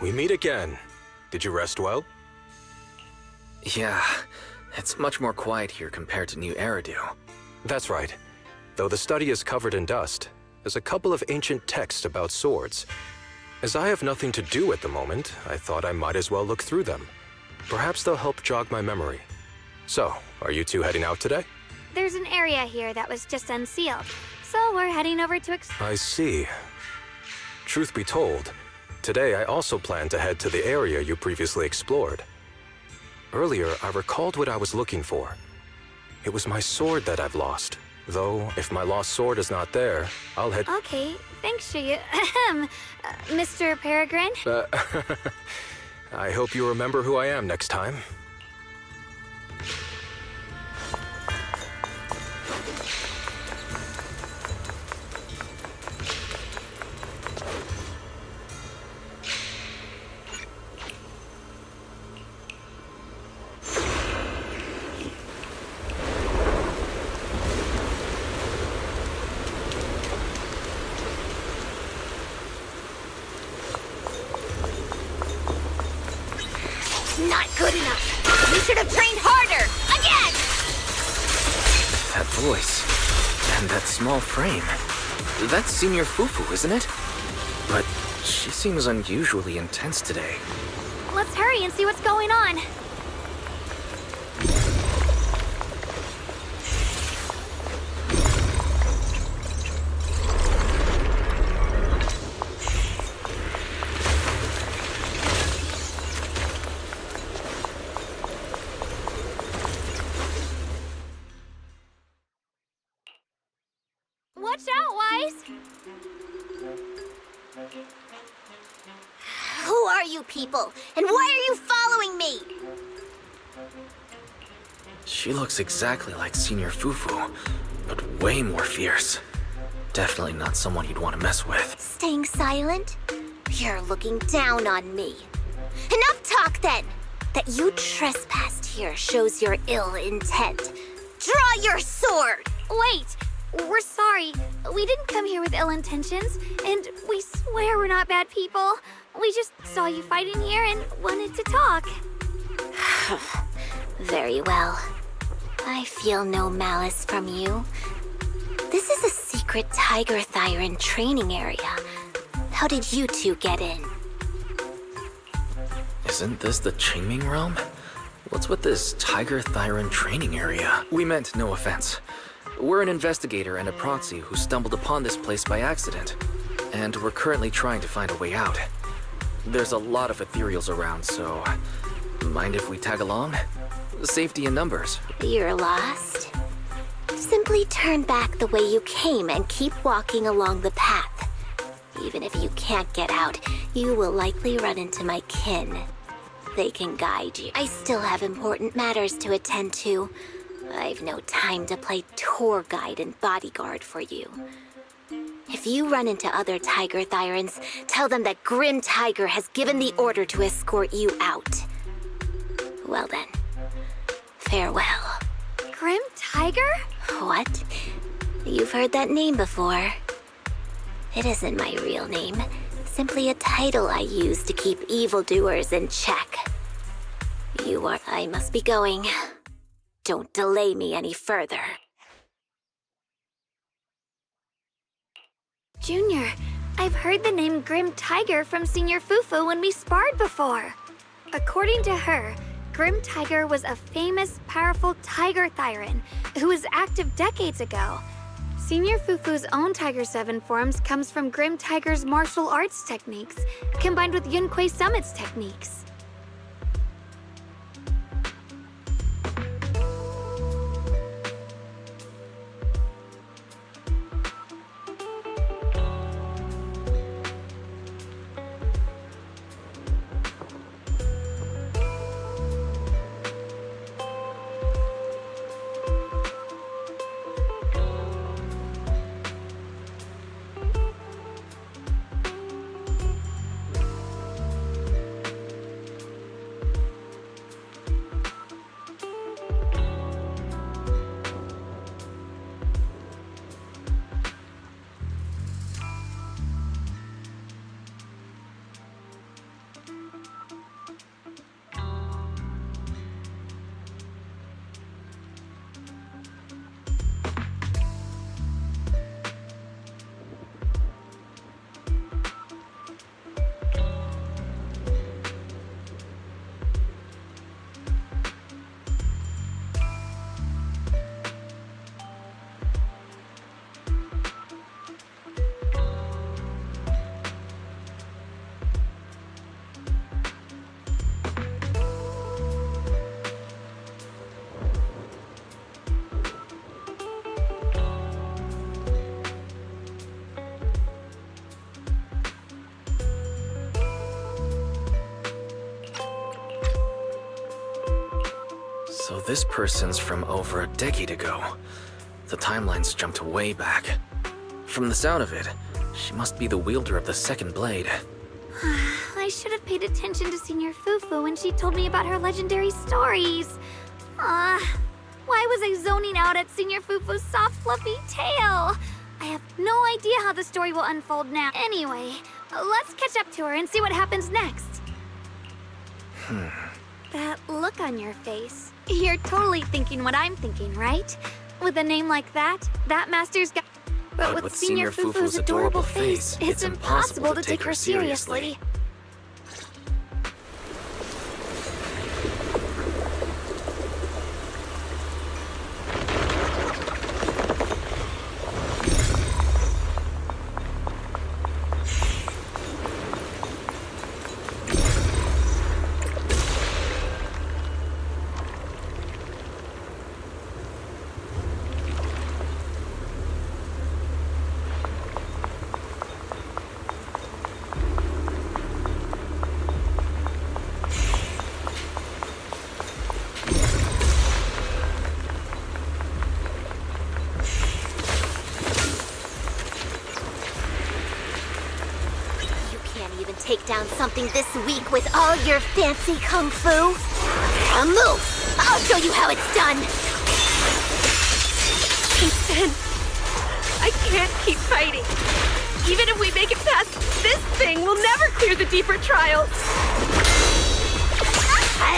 We meet again. Did you rest well? Yeah, it's much more quiet here compared to New Eridu. That's right. Though the study is covered in dust, there's a couple of ancient texts about swords. As I have nothing to do at the moment, I thought I might as well look through them. Perhaps they'll help jog my memory. So, are you two heading out today? There's an area here that was just unsealed, so we're heading over to I see. Truth be told, today I also plan to head to the area you previously explored. Earlier, I recalled what I was looking for. It was my sword that I've lost. Though, if my lost sword is not there, I'll head... Okay, thanks, Shiryu. Mr. Peregrine? I hope you remember who I am next time. voice. And that small frame. That's Senior Fufu, isn't it? But she seems unusually intense today. Let's hurry and see what's going on. Watch out, Wise! Who are you people? And why are you following me? She looks exactly like Senior Fufu, but way more fierce. Definitely not someone you'd want to mess with. Staying silent? You're looking down on me. Enough talk then! That you trespassed here shows your ill intent. Draw your sword! Wait! We're sorry. We didn't come here with ill intentions, and we swear we're not bad people. We just saw you fighting here and wanted to talk. Very well. I feel no malice from you. This is a secret Tiger Thyron training area. How did you two get in? Isn't this the Qingming realm? What's with this Tiger Thyron training area? We meant no offense. We're an investigator and a proxy who stumbled upon this place by accident, and we're currently trying to find a way out. There's a lot of ethereals around, so mind if we tag along? Safety in numbers. You're lost? Simply turn back the way you came and keep walking along the path. Even if you can't get out, you will likely run into my kin. They can guide you. I still have important matters to attend to. I've no time to play tour guide and bodyguard for you. If you run into other Tiger Thyrans, tell them that Grim Tiger has given the order to escort you out. Well then, farewell. Grim Tiger? What? You've heard that name before. It isn't my real name, simply a title I use to keep evildoers in check. I must be going. Don't delay me any further. Junior, I've heard the name Grim Tiger from Senior Fufu when we sparred before. According to her, Grim Tiger was a famous, powerful Tiger Thyran who was active decades ago. Senior Fufu's own Tiger 7 forms comes from Grim Tiger's martial arts techniques, combined with Yunquei Summit's techniques. So this person's from over a decade ago. The timeline's jumped way back. From the sound of it, she must be the wielder of the second blade. I should have paid attention to Senior Fufu when she told me about her legendary stories. Why was I zoning out at Senior Fufu's soft, fluffy tail? I have no idea how the story will unfold now. Anyway, let's catch up to her and see what happens next. That look on your face. You're totally thinking what I'm thinking, right? With a name like that master's got... But with Senior Fufu's adorable face, it's impossible to take her seriously. Take down something this weak with all your fancy kung fu? Now move! I'll show you how it's done! Ethan, I can't keep fighting. Even if we make it past this thing, we'll never clear the deeper trials.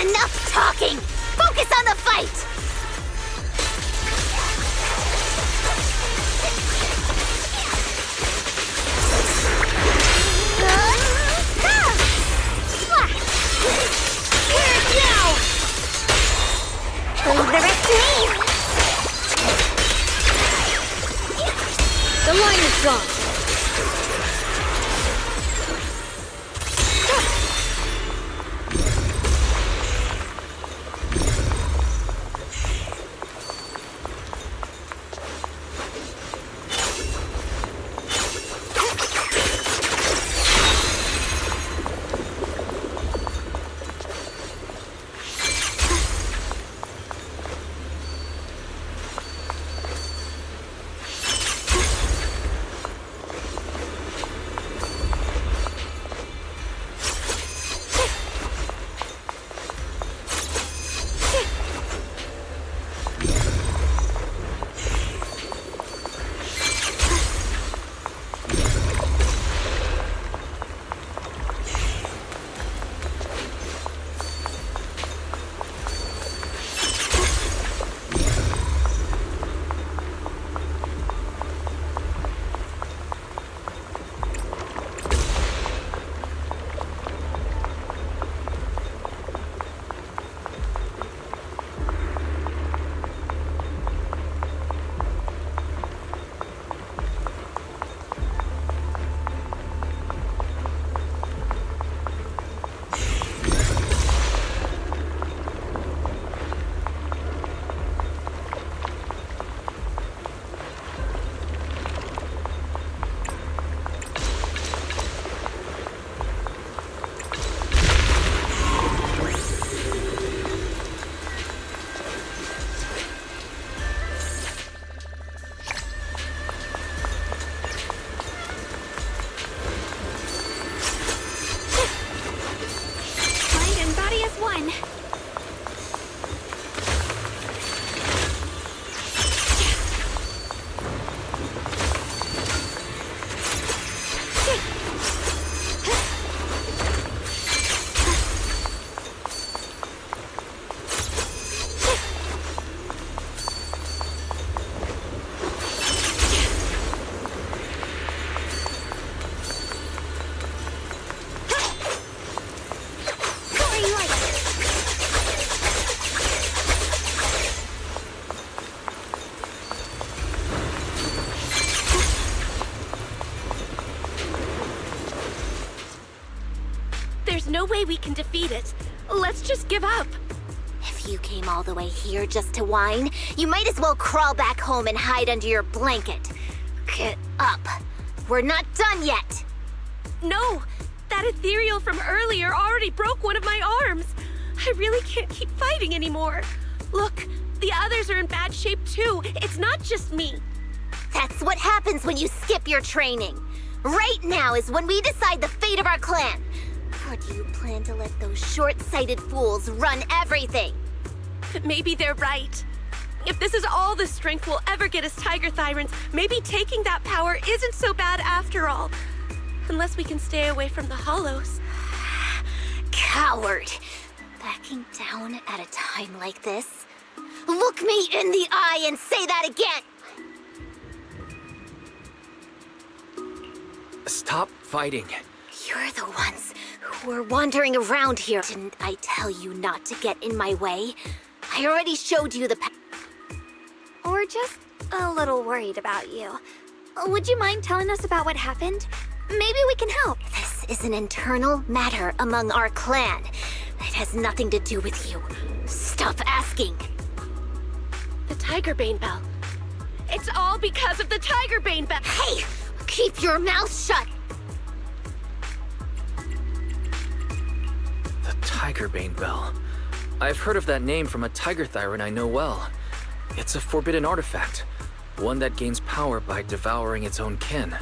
Enough talking! Focus on the fight! Leave the rest to me! The line is drawn. There's no way we can defeat it. Let's just give up. If you came all the way here just to whine, you might as well crawl back home and hide under your blanket. Get up. We're not done yet. No, that ethereal from earlier already broke one of my arms. I really can't keep fighting anymore. Look, the others are in bad shape too. It's not just me. That's what happens when you skip your training. Right now is when we decide the fate of our clan. Or do you plan to let those short-sighted fools run everything? But maybe they're right. If this is all the strength we'll ever get as Tiger Thyrans, maybe taking that power isn't so bad after all. Unless we can stay away from the Hollows. Coward! Backing down at a time like this? Look me in the eye and say that again! Stop fighting. You're the ones who were wandering around here. Didn't I tell you not to get in my way? I already showed you the path. We're just a little worried about you. Would you mind telling us about what happened? Maybe we can help. This is an internal matter among our clan. It has nothing to do with you. Stop asking. The Tigerbane Bell. It's all because of the Tigerbane Bell. Hey! Keep your mouth shut! The Tigerbane Bell. I've heard of that name from a tiger thyran I know well. It's a forbidden artifact, one that gains power by devouring its own kin.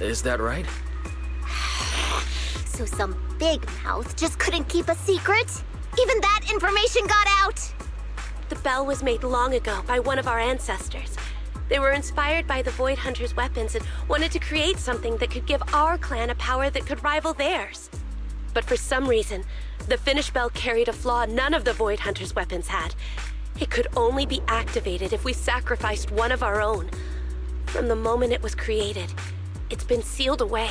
Is that right? So some big mouth just couldn't keep a secret? Even that information got out? The bell was made long ago by one of our ancestors. They were inspired by the Void Hunter's weapons and wanted to create something that could give our clan a power that could rival theirs. But for some reason, the finished bell carried a flaw none of the Void Hunter's weapons had. It could only be activated if we sacrificed one of our own. From the moment it was created, it's been sealed away.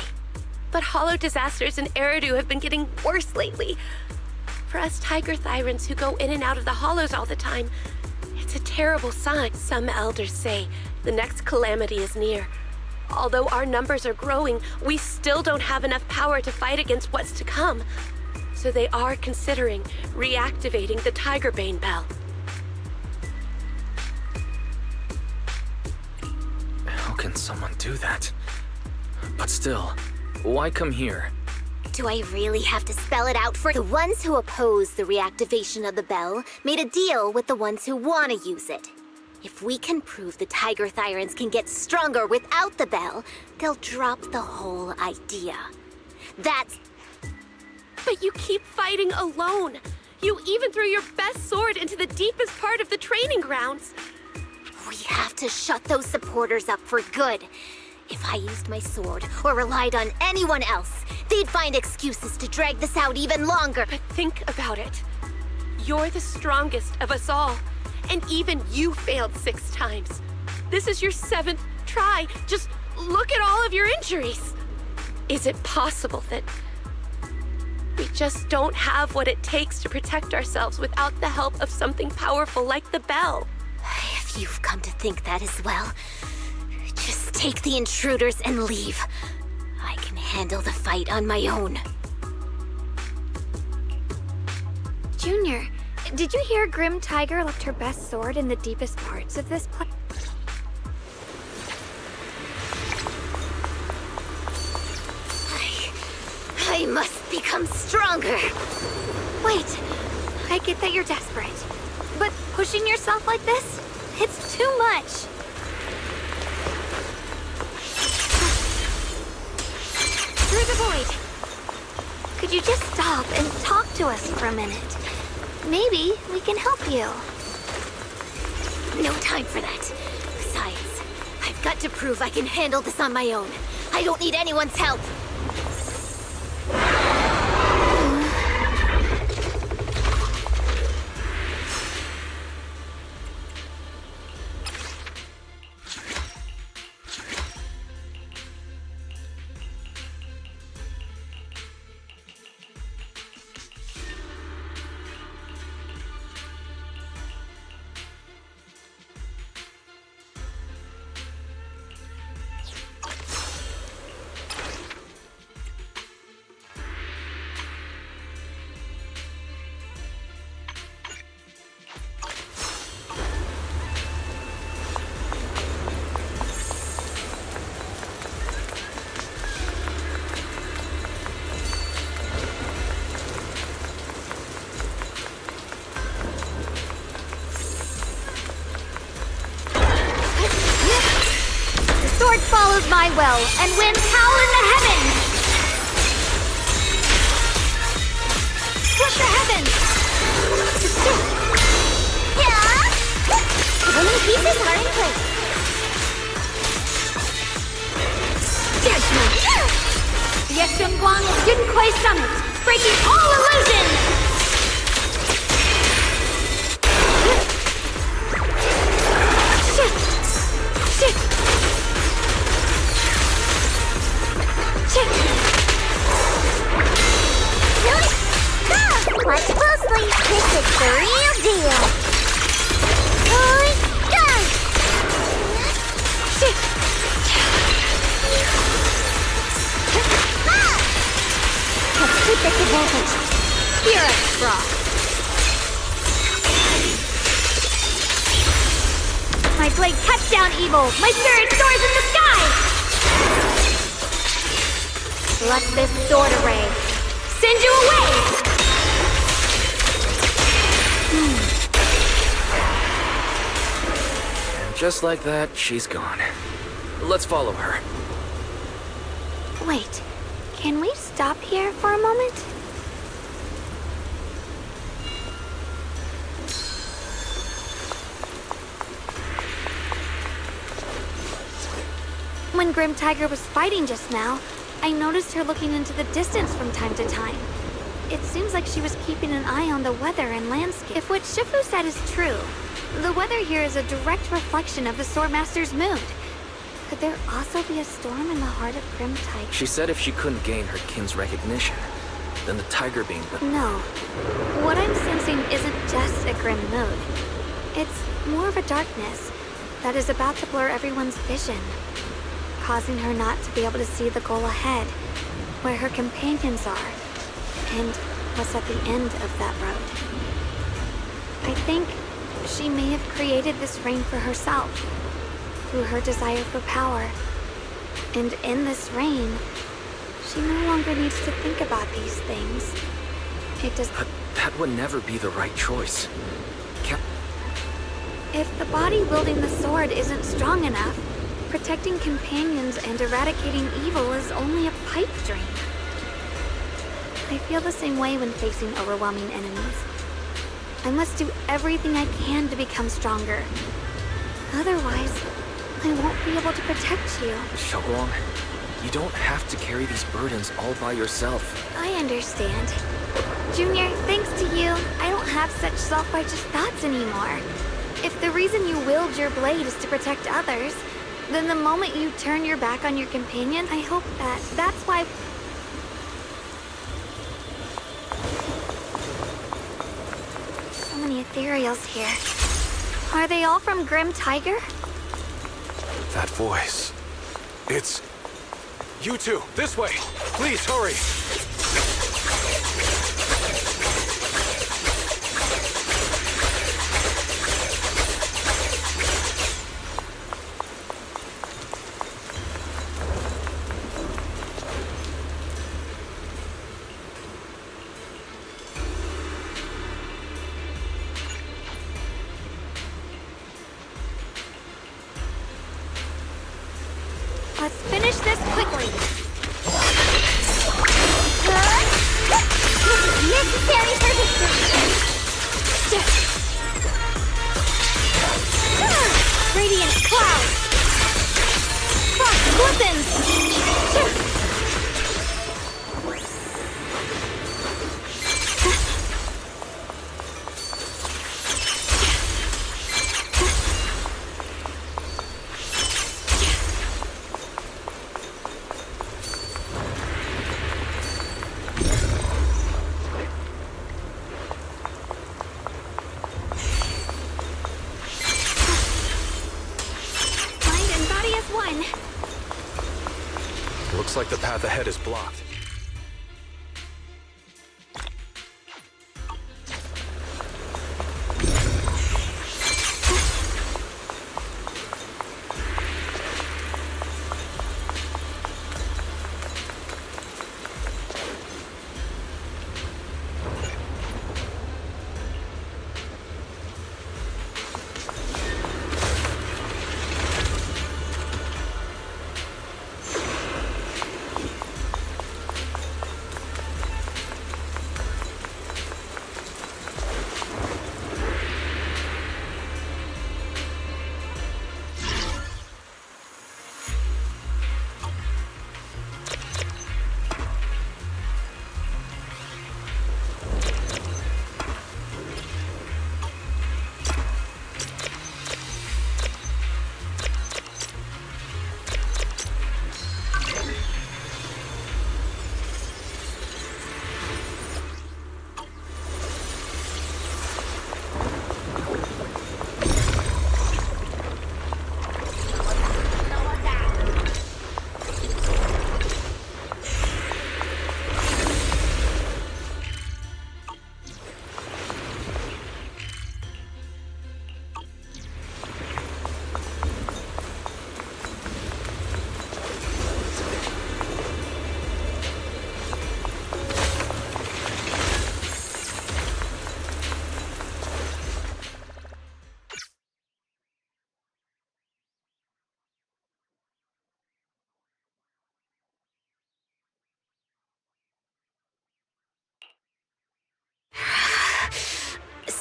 But hollow disasters in Eridu have been getting worse lately. For us tiger thyrans who go in and out of the hollows all the time, it's a terrible sign. Some elders say the next calamity is near. Although our numbers are growing, we still don't have enough power to fight against what's to come. So they are considering reactivating the Tigerbane Bell. How can someone do that? But still, why come here? Do I really have to spell it out for the ones who oppose the reactivation of the bell made a deal with the ones who want to use it. If we can prove the Tiger Thyrans can get stronger without the bell, they'll drop the whole idea. That's... But you keep fighting alone. You even threw your best sword into the deepest part of the training grounds. We have to shut those supporters up for good. If I used my sword or relied on anyone else, they'd find excuses to drag this out even longer. But think about it. You're the strongest of us all, and even you failed 6 times. This is your 7th try. Just look at all of your injuries. Is it possible that we just don't have what it takes to protect ourselves without the help of something powerful like the bell? If you've come to think that as well, just take the intruders and leave. I can handle the fight on my own. Junior, did you hear Grim Tiger left her best sword in the deepest parts of this place? I must become stronger. Wait, I get that you're desperate. But pushing yourself like this, it's too much. Through the void. Could you just stop and talk to us for a minute? Maybe we can help you. No time for that. Besides, I've got to prove I can handle this on my own. I don't need anyone's help. Sword follows my will and wins power in the heavens! Split the heavens! Yeah! The remaining pieces are in place. Judgment! Yeshunguang is Dunquai Summit, breaking all illusions! Fear us, Frost. My blade cuts down evil. My spirit soars in the sky. Let this sword array send you away. And just like that, she's gone. Let's follow her. Wait, can we stop here for a moment? When Grim Tiger was fighting just now, I noticed her looking into the distance from time to time. It seems like she was keeping an eye on the weather and landscape. If what Shifu said is true, the weather here is a direct reflection of the Swordmaster's mood. Could there also be a storm in the heart of Grim Tiger? She said if she couldn't gain her kin's recognition, then the tiger being... No. What I'm sensing isn't just a grim mood. It's more of a darkness that is about to blur everyone's vision, causing her not to be able to see the goal ahead, where her companions are, and what's at the end of that road. I think she may have created this rain for herself, through her desire for power. And in this rain, she no longer needs to think about these things. It does... But that would never be the right choice. If the body wielding the sword isn't strong enough, protecting companions and eradicating evil is only a pipe dream. I feel the same way when facing overwhelming enemies. I must do everything I can to become stronger. Otherwise, I won't be able to protect you. Xiaoguang, you don't have to carry these burdens all by yourself. I understand. Junior, thanks to you, I don't have such self-righteous thoughts anymore. If the reason you wield your blade is to protect others, then the moment you turn your back on your companion, I hope that's why... So many ethereals here. Are they all from Grim Tiger? That voice. It's... You two, this way! Please, hurry! Let's finish this quickly. Necessary for victory. Radiant cloud. Frost glistens. Looks like the path ahead is blocked.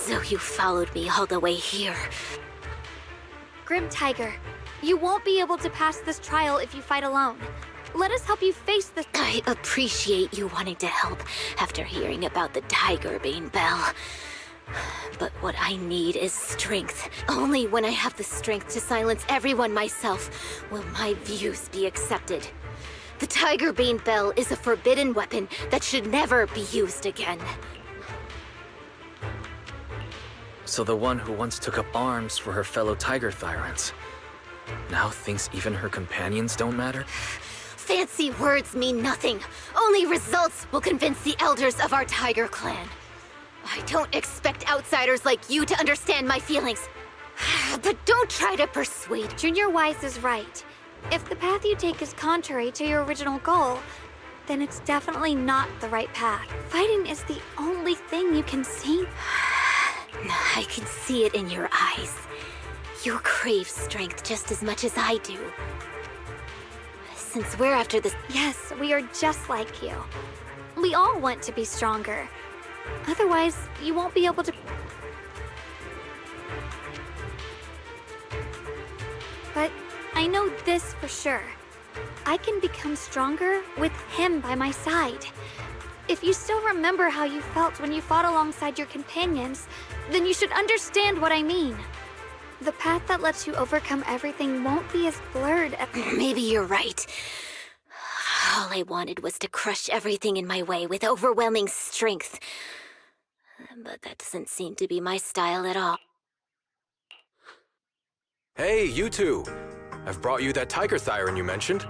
So you followed me all the way here. Grim Tiger, you won't be able to pass this trial if you fight alone. Let us help you face this. I appreciate you wanting to help after hearing about the Tiger Bane Bell. But what I need is strength. Only when I have the strength to silence everyone myself will my views be accepted. The Tiger Bane Bell is a forbidden weapon that should never be used again. So the one who once took up arms for her fellow Tiger Thyrants now thinks even her companions don't matter? Fancy words mean nothing. Only results will convince the elders of our Tiger Clan. I don't expect outsiders like you to understand my feelings. But don't try to persuade. Junior Wise is right. If the path you take is contrary to your original goal, then it's definitely not the right path. Fighting is the only thing you can see. I can see it in your eyes. You crave strength just as much as I do. Since we're after this... Yes, we are just like you. We all want to be stronger. Otherwise, you won't be able to... But I know this for sure. I can become stronger with him by my side. If you still remember how you felt when you fought alongside your companions, then you should understand what I mean. The path that lets you overcome everything won't be as blurred as... Maybe you're right. All I wanted was to crush everything in my way with overwhelming strength. But that doesn't seem to be my style at all. Hey, you two! I've brought you that Tiger Thyron you mentioned.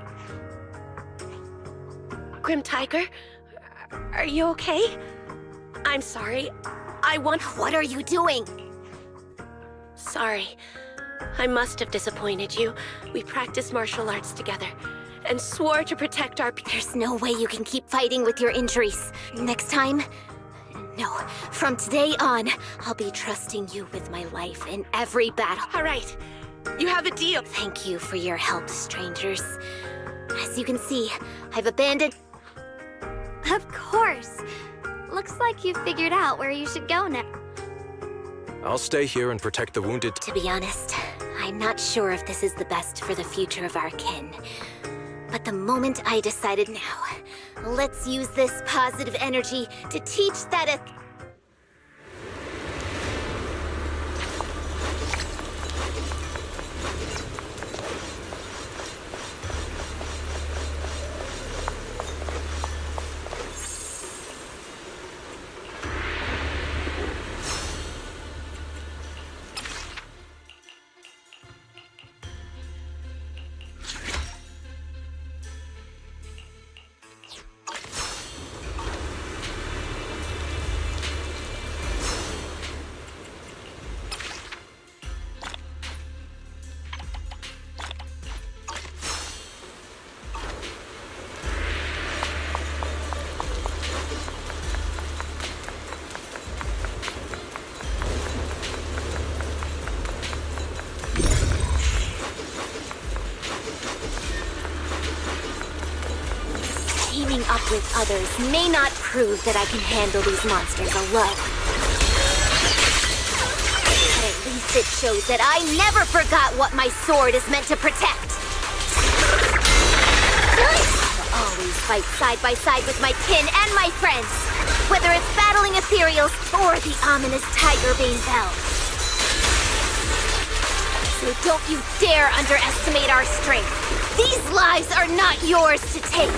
Grim Tiger, are you okay? I'm sorry. What are you doing? Sorry. I must have disappointed you. We practiced martial arts together and swore to protect our... There's no way you can keep fighting with your injuries. Next time... No, from today on, I'll be trusting you with my life in every battle. All right. You have a deal. Thank you for your help, strangers. As you can see, I've abandoned... Of course. Looks like you've figured out where you should go now. I'll stay here and protect the wounded. To be honest, I'm not sure if this is the best for the future of our kin. But the moment I decided now, let's use this positive energy to teach that teaming up with others may not prove that I can handle these monsters alone. But at least it shows that I never forgot what my sword is meant to protect. I'll always fight side by side with my kin and my friends, whether it's battling ethereals or the ominous Tiger Bane Bell. So don't you dare underestimate our strength. These lives are not yours to take.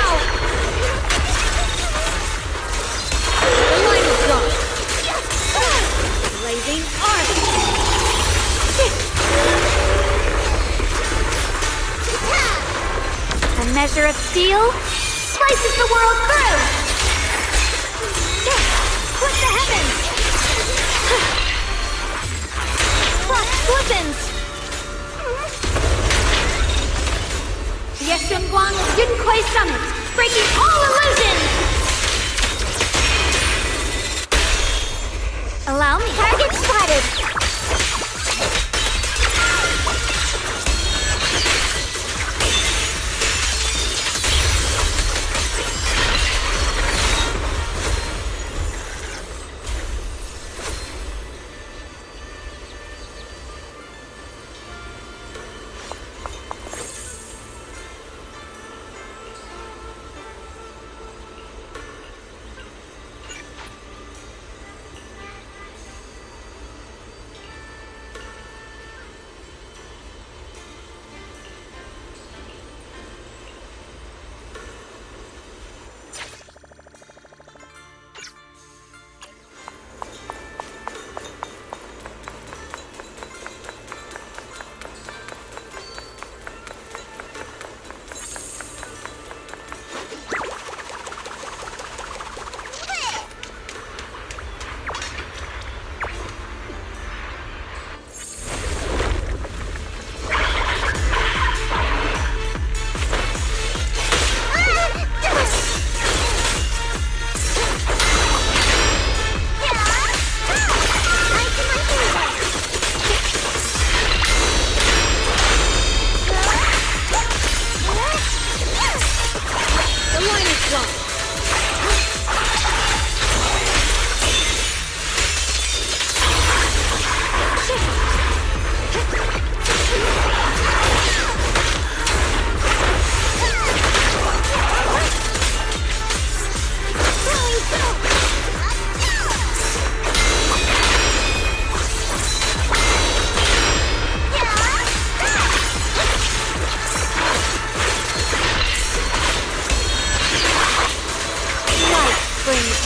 Ow! The line is gone. Blazing arm. A measure of steel slices the world through. Split the heavens. Frost glistens. Yeshun Guang Yun Kuei Summit, breaking all illusions! Allow me. Target spotted!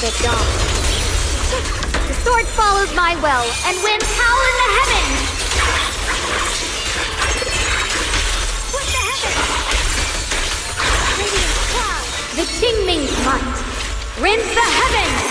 the dawn. The sword follows my will and wins power in the heavens! With the heavens! Radiant cloud! The Qingming's might rends the heavens!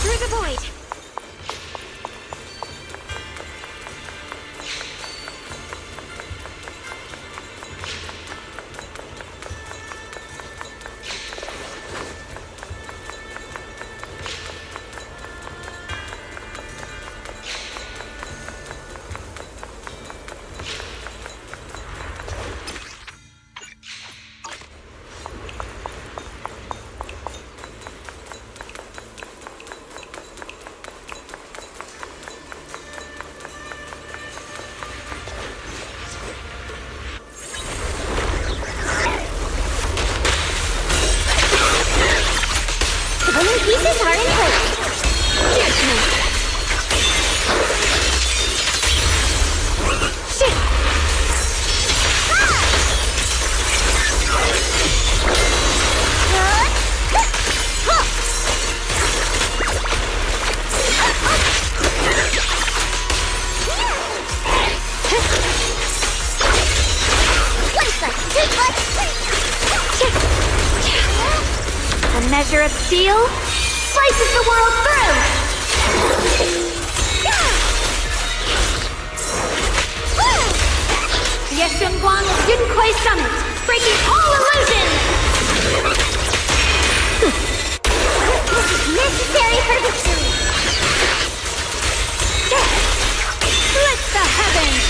Through the void! Pieces are in place. Judgment. Shit. A measure of steel slices the world through! Yeshun Guan of Yunkui Summit, breaking all illusions! This is necessary for victory! Split the heavens!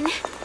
on!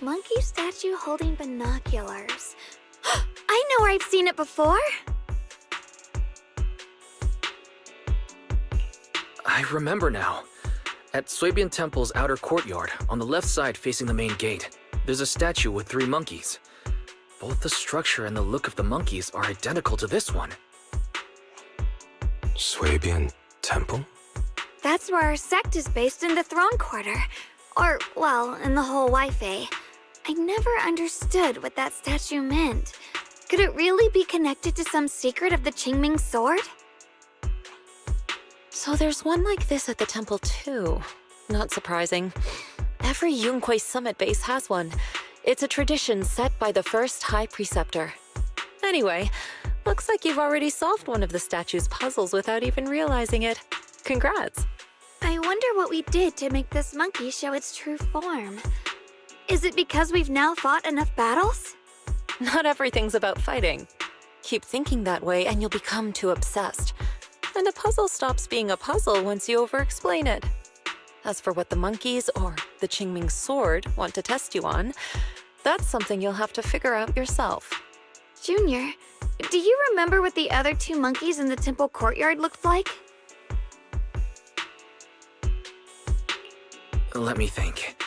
Monkey statue holding binoculars. I know where I've seen it before! I remember now. At Suebian Temple's outer courtyard, on the left side facing the main gate, there's a statue with 3 monkeys. Both the structure and the look of the monkeys are identical to this one. Suebian Temple? That's where our sect is based in the Throne Quarter. Or, well, in the whole Wi-Fi. I never understood what that statue meant. Could it really be connected to some secret of the Qingming sword? So there's one like this at the temple too. Not surprising. Every Yunque summit base has one. It's a tradition set by the first High Preceptor. Anyway, looks like you've already solved one of the statue's puzzles without even realizing it. Congrats. I wonder what we did to make this monkey show its true form. Is it because we've now fought enough battles? Not everything's about fighting. Keep thinking that way and you'll become too obsessed. And a puzzle stops being a puzzle once you over-explain it. As for what the monkeys or the Qingming sword want to test you on, that's something you'll have to figure out yourself. Junior, do you remember what the other 2 monkeys in the temple courtyard looked like? Let me think.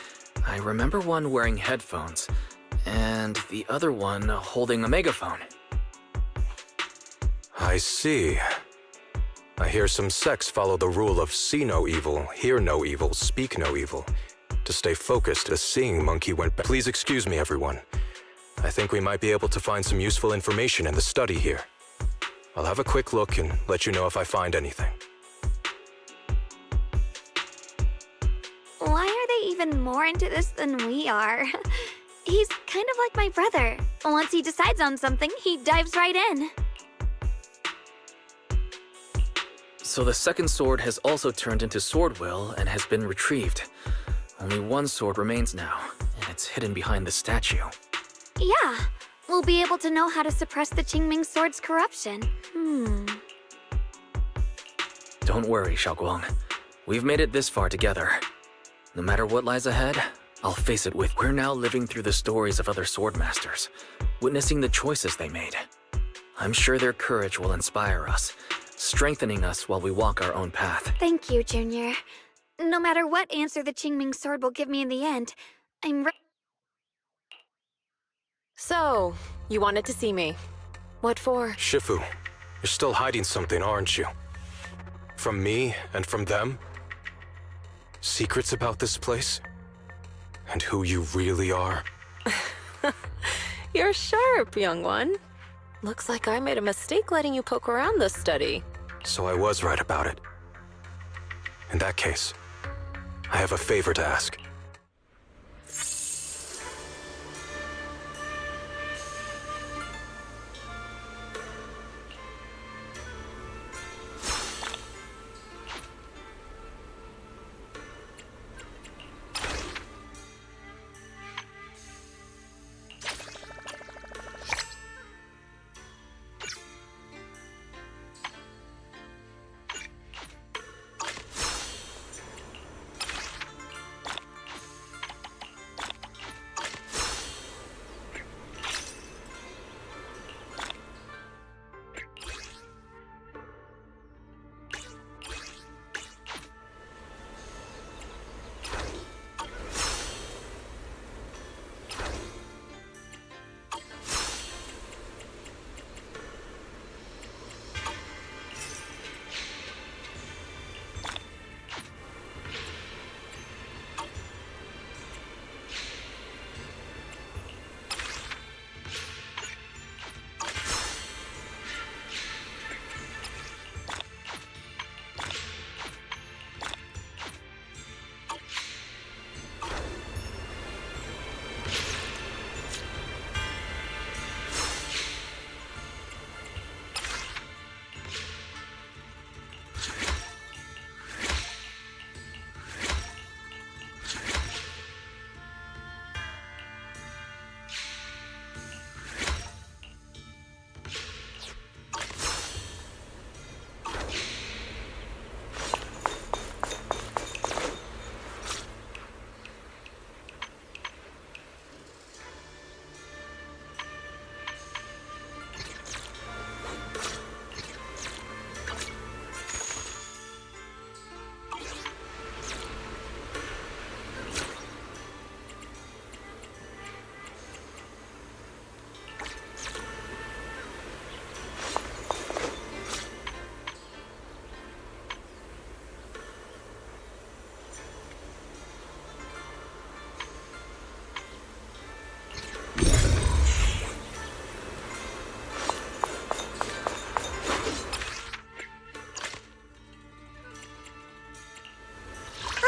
I remember one wearing headphones, and the other one holding a megaphone. I see. I hear some sects follow the rule of see no evil, hear no evil, speak no evil. To stay focused, the seeing monkey went back. Please excuse me, everyone. I think we might be able to find some useful information in the study here. I'll have a quick look and let you know if I find anything. Why are they even more into this than we are? He's kind of like my brother. Once he decides on something, he dives right in. So the second sword has also turned into Swordwill and has been retrieved. Only one sword remains now, and it's hidden behind the statue. Yeah, we'll be able to know how to suppress the Qingming sword's corruption. Don't worry, Xiaoguang. We've made it this far together. No matter what lies ahead, I'll face it with. We're now living through the stories of other swordmasters, witnessing the choices they made. I'm sure their courage will inspire us, strengthening us while we walk our own path. Thank you, Junior. No matter what answer the Qingming sword will give me in the end, I'm So, you wanted to see me. What for? Shifu, you're still hiding something, aren't you? From me and from them? Secrets about this place? And who you really are? You're sharp, young one. Looks like I made a mistake letting you poke around this study. So I was right about it. In that case, I have a favor to ask.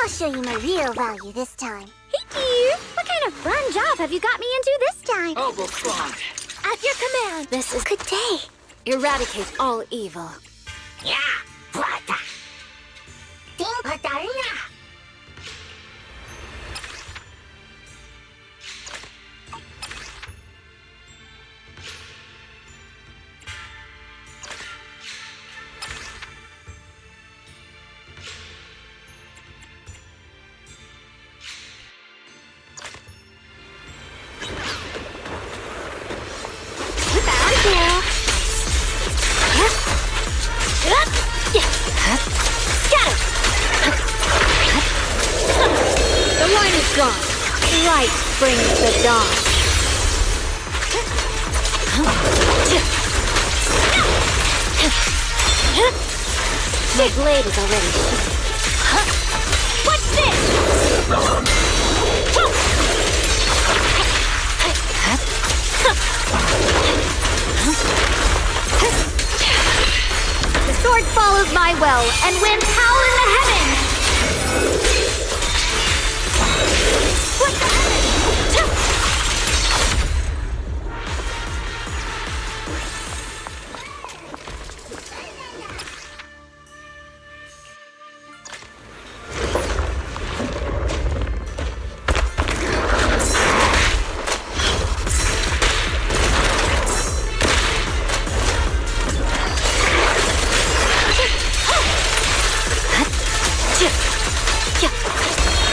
I'll show you my real value this time. Hey, dear. What kind of fun job have you got me into this time? Overfront. At your command. This is good day. Eradicate all evil. Yeah, brother. Ting patarina. The line is gone. Light brings the dawn. My blade is already sheathed. What's this? The sword follows my will, and winds howl in the heavens! What the heavens?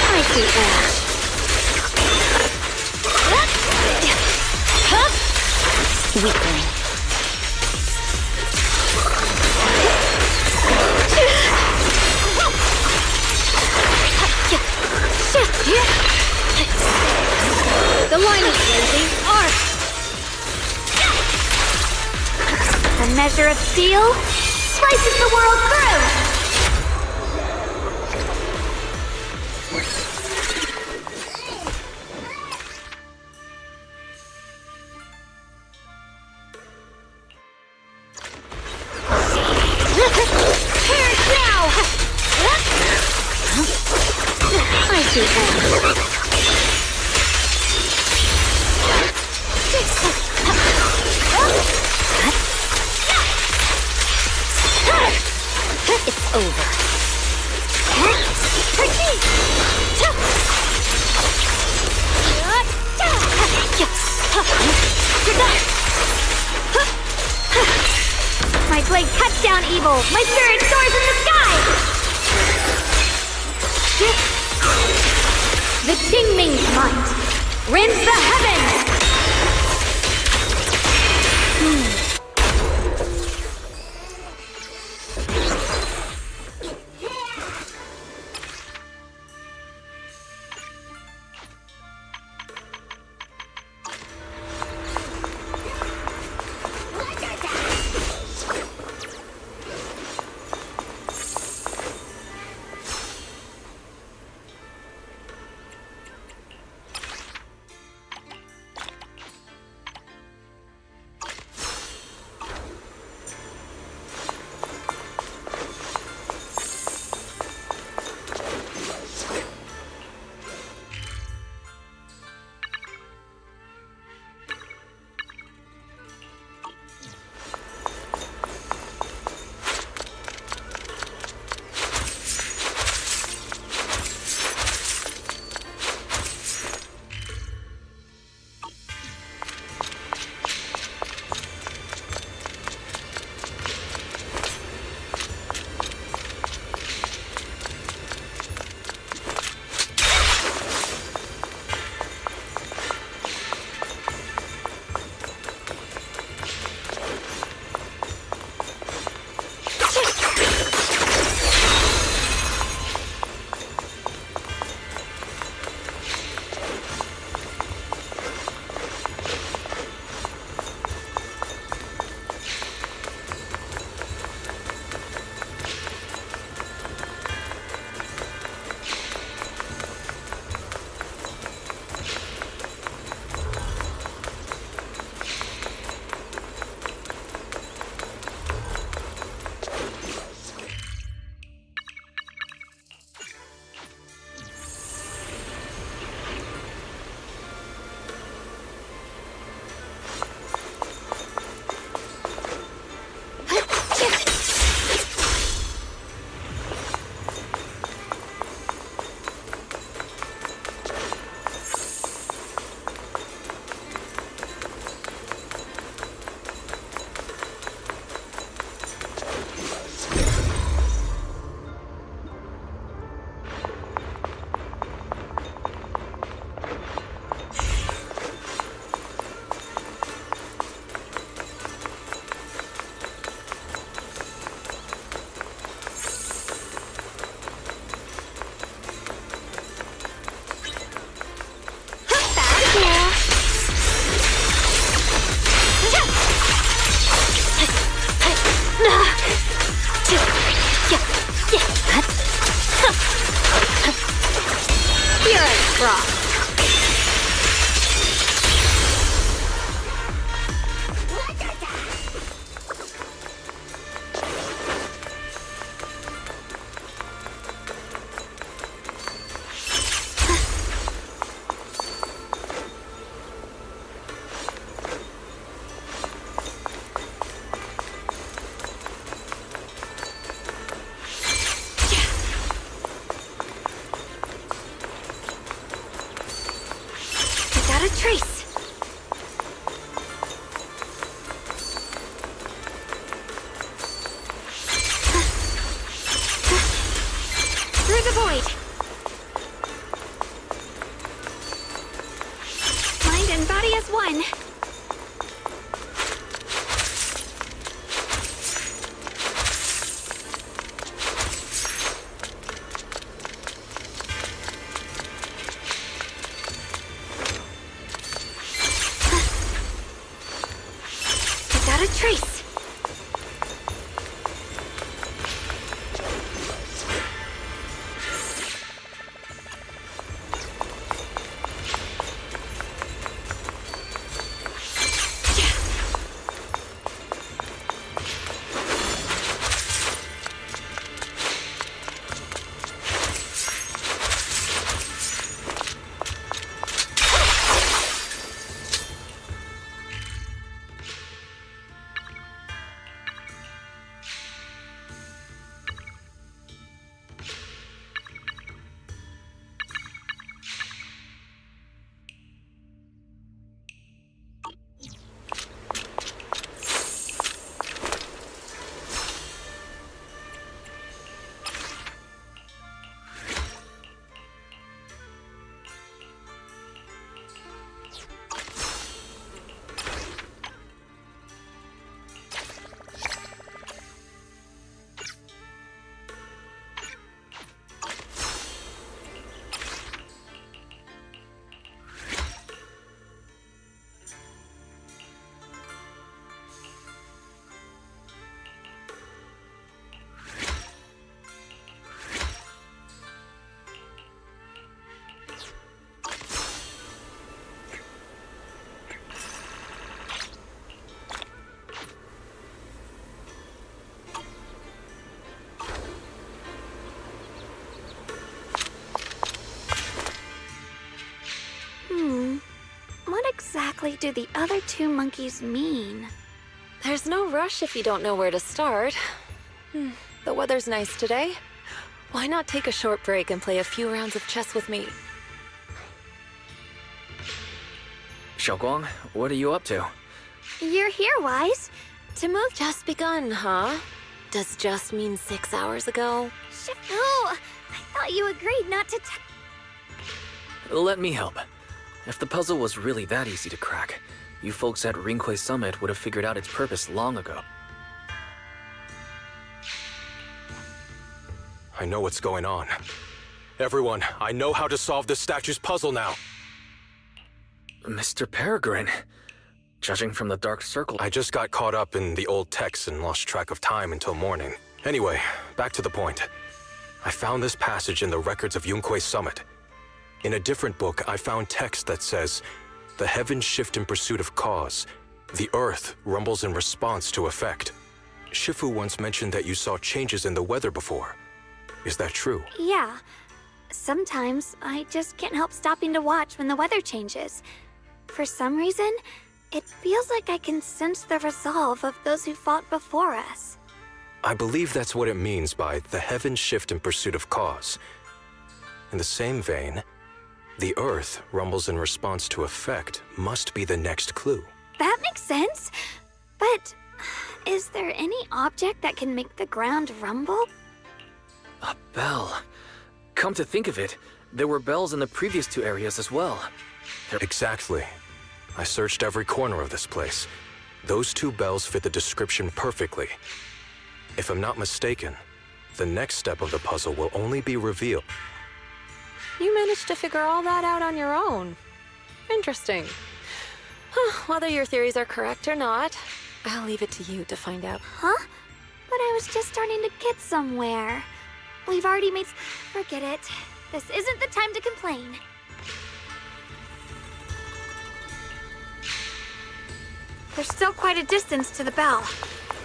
I see ash. Weakling. The line is blazing. Arc. A measure of steel slices the world through! I see ash. It's over. My blade cuts down evil! My spirit soars in the sky! The Qingming's might rends the heavens! frost. A trace. Through the void. Mind and body as one. Got a trace. What exactly do the other two monkeys mean? There's no rush if you don't know where to start. The weather's nice today. Why not take a short break and play a few rounds of chess with me? Xiaoguang, what are you up to? You're here, Wise. To move Just begun, huh? Does just mean 6 hours ago? Shifu! I thought you agreed not to Let me help. If the puzzle was really that easy to crack, you folks at Ringquay Summit would have figured out its purpose long ago. I know what's going on. Everyone, I know how to solve this statue's puzzle now. Mr. Peregrine, judging from the dark circle... I just got caught up in the old texts and lost track of time until morning. Anyway, back to the point. I found this passage in the records of Yunquay Summit. In a different book, I found text that says, "The heavens shift in pursuit of cause. The earth rumbles in response to effect." Shifu once mentioned that you saw changes in the weather before. Is that true? Yeah. Sometimes I just can't help stopping to watch when the weather changes. For some reason, it feels like I can sense the resolve of those who fought before us. I believe that's what it means by the heavens shift in pursuit of cause. In the same vein, the earth rumbles in response to effect must be the next clue. That makes sense. But is there any object that can make the ground rumble? A bell. Come to think of it, there were bells in the previous two areas as well. Exactly. I searched every corner of this place. Those two bells fit the description perfectly. If I'm not mistaken, the next step of the puzzle will only be revealed. You managed to figure all that out on your own. Interesting. Whether your theories are correct or not, I'll leave it to you to find out. Huh? But I was just starting to get somewhere. We've already made... Forget it. This isn't the time to complain. There's still quite a distance to the bell.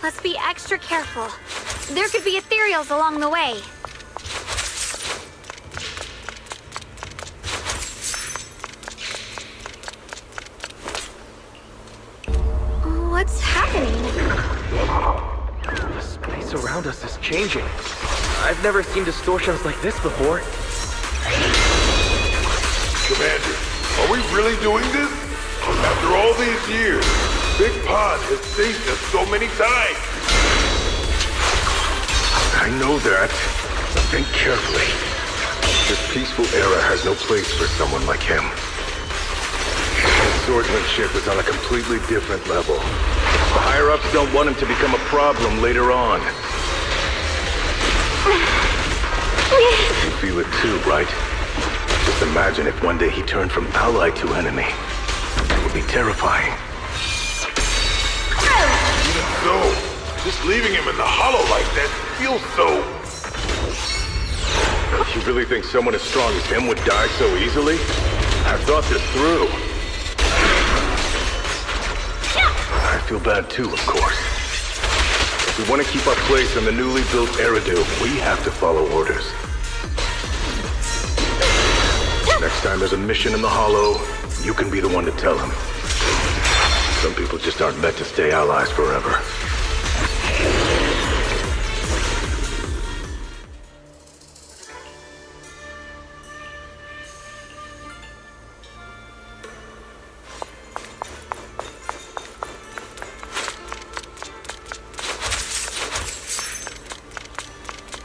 Let's be extra careful. There could be ethereals along the way. What's happening? The space around us is changing. I've never seen distortions like this before. Commander, are we really doing this? After all these years, Big Pod has saved us so many times. I know that. Think carefully. This peaceful era has no place for someone like him. His swordsmanship is on a completely different level. The higher-ups don't want him to become a problem later on. You feel it too, right? Just imagine if one day he turned from ally to enemy. It would be terrifying. Even so, just leaving him in the hollow like that feels so... You really think someone as strong as him would die so easily? I've thought this through. I feel bad too, of course. If we want to keep our place in the newly built Eridu, we have to follow orders. Next time there's a mission in the Hollow, you can be the one to tell him. Some people just aren't meant to stay allies forever.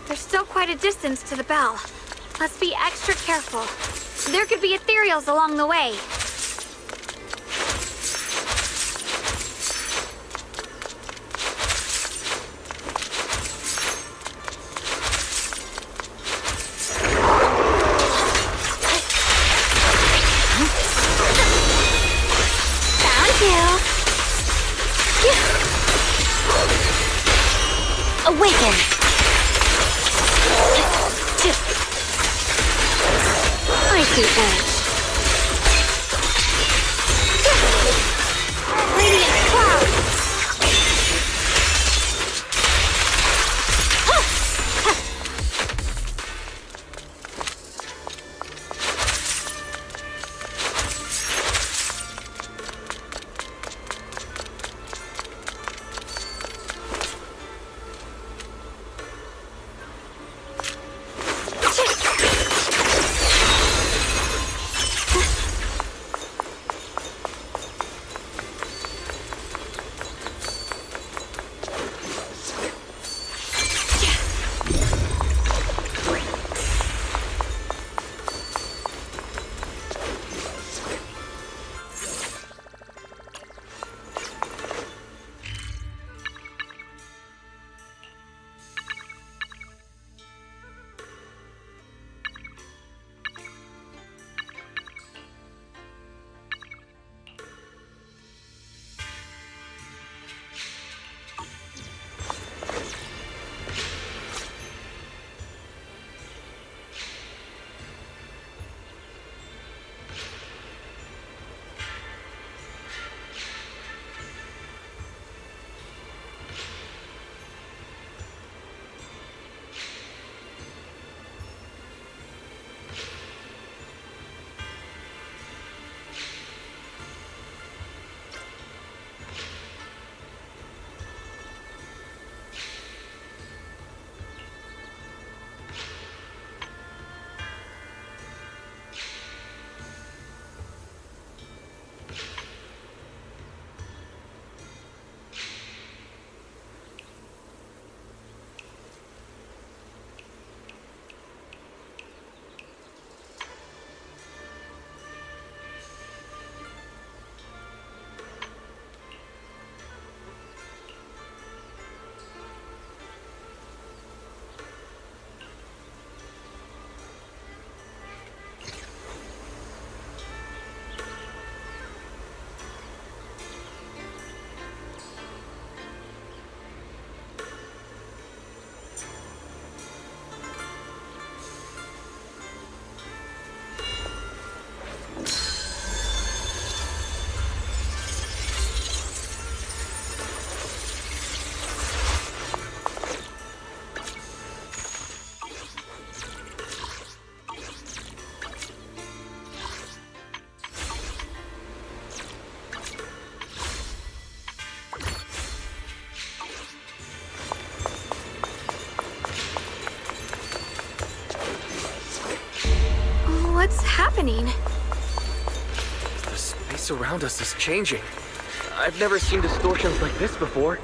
There's still quite a distance to the bell. Let's be extra careful. There could be ethereals along the way. Found you. Awaken. I see edge. Radiant cloud. happening? The space around us is changing. I've never seen distortions like this before.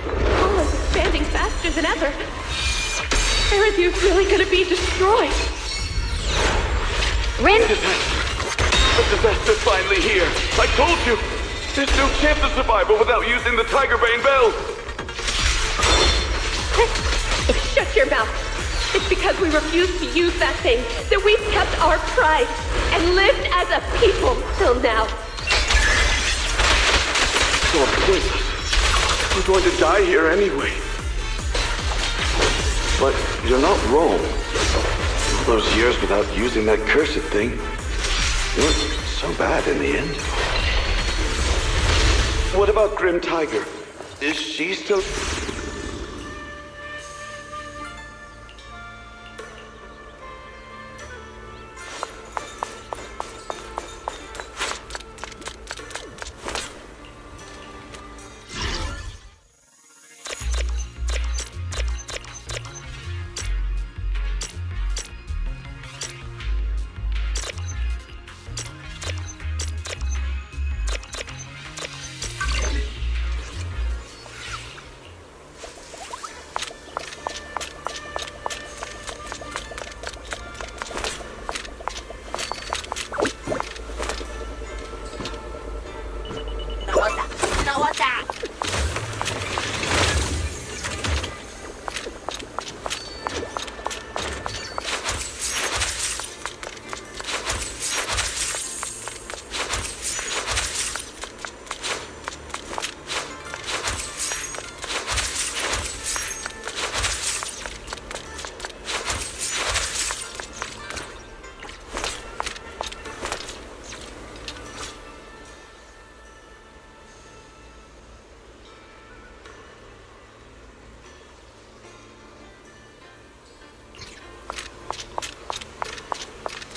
All is expanding faster than ever. Eridu's really gonna be destroyed. Rin! The disaster's finally here. I told you! There's no chance of survival without using the Tiger Bane Bell! Shut your mouth. It's because we refused to use that thing that we've kept our pride and lived as a people till now. Lord, pointless. We're going to die here anyway. But you're not wrong. All those years without using that cursed thing, you weren't so bad in the end. What about Grim Tiger? Is she still...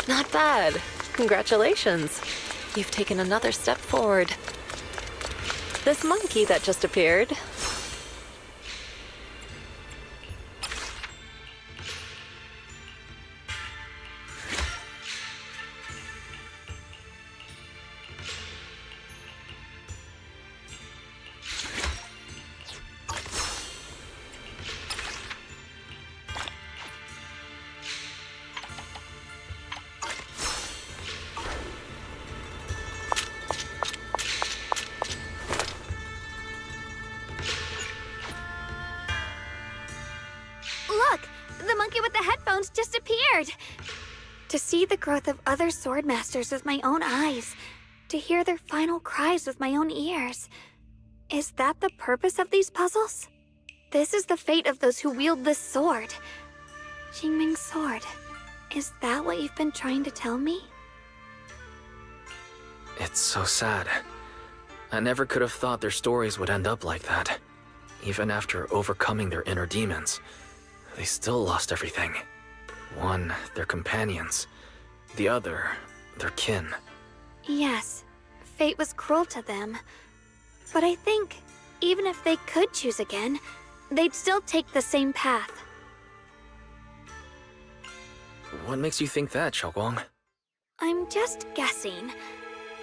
Not bad. Congratulations. You've taken another step forward. This monkey that just appeared. Look! The monkey with the headphones just appeared! To see the growth of other swordmasters with my own eyes, to hear their final cries with my own ears. Is that the purpose of these puzzles? This is the fate of those who wield this sword. Qingming's sword. Is that what you've been trying to tell me? It's so sad. I never could have thought their stories would end up like that. Even after overcoming their inner demons, they still lost everything. One, their companions. The other, their kin. Yes, fate was cruel to them. But I think, even if they could choose again, they'd still take the same path. What makes you think that, Xiaoguang? I'm just guessing.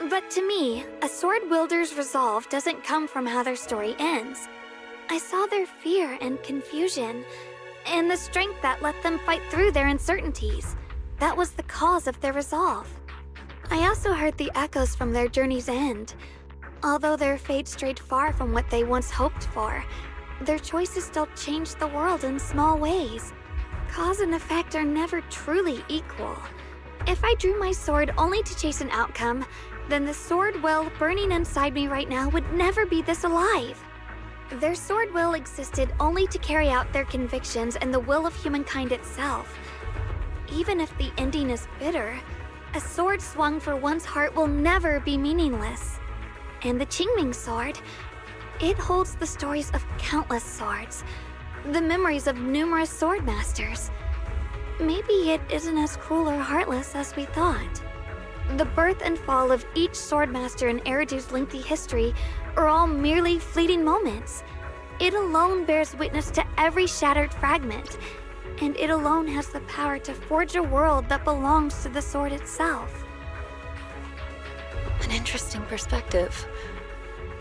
But to me, a sword wielder's resolve doesn't come from how their story ends. I saw their fear and confusion, and the strength that let them fight through their uncertainties. That was the cause of their resolve. I also heard the echoes from their journey's end. Although their fate strayed far from what they once hoped for, their choices still changed the world in small ways. Cause and effect are never truly equal. If I drew my sword only to chase an outcome, then the sword will burning inside me right now would never be this alive. Their sword will existed only to carry out their convictions and the will of humankind itself. Even if the ending is bitter, a sword swung for one's heart will never be meaningless. And the Qingming sword, it holds the stories of countless swords, the memories of numerous sword masters. Maybe it isn't as cruel or heartless as we thought. The birth and fall of each swordmaster in Eridu's lengthy history are all merely fleeting moments. It alone bears witness to every shattered fragment, and it alone has the power to forge a world that belongs to the sword itself. An interesting perspective.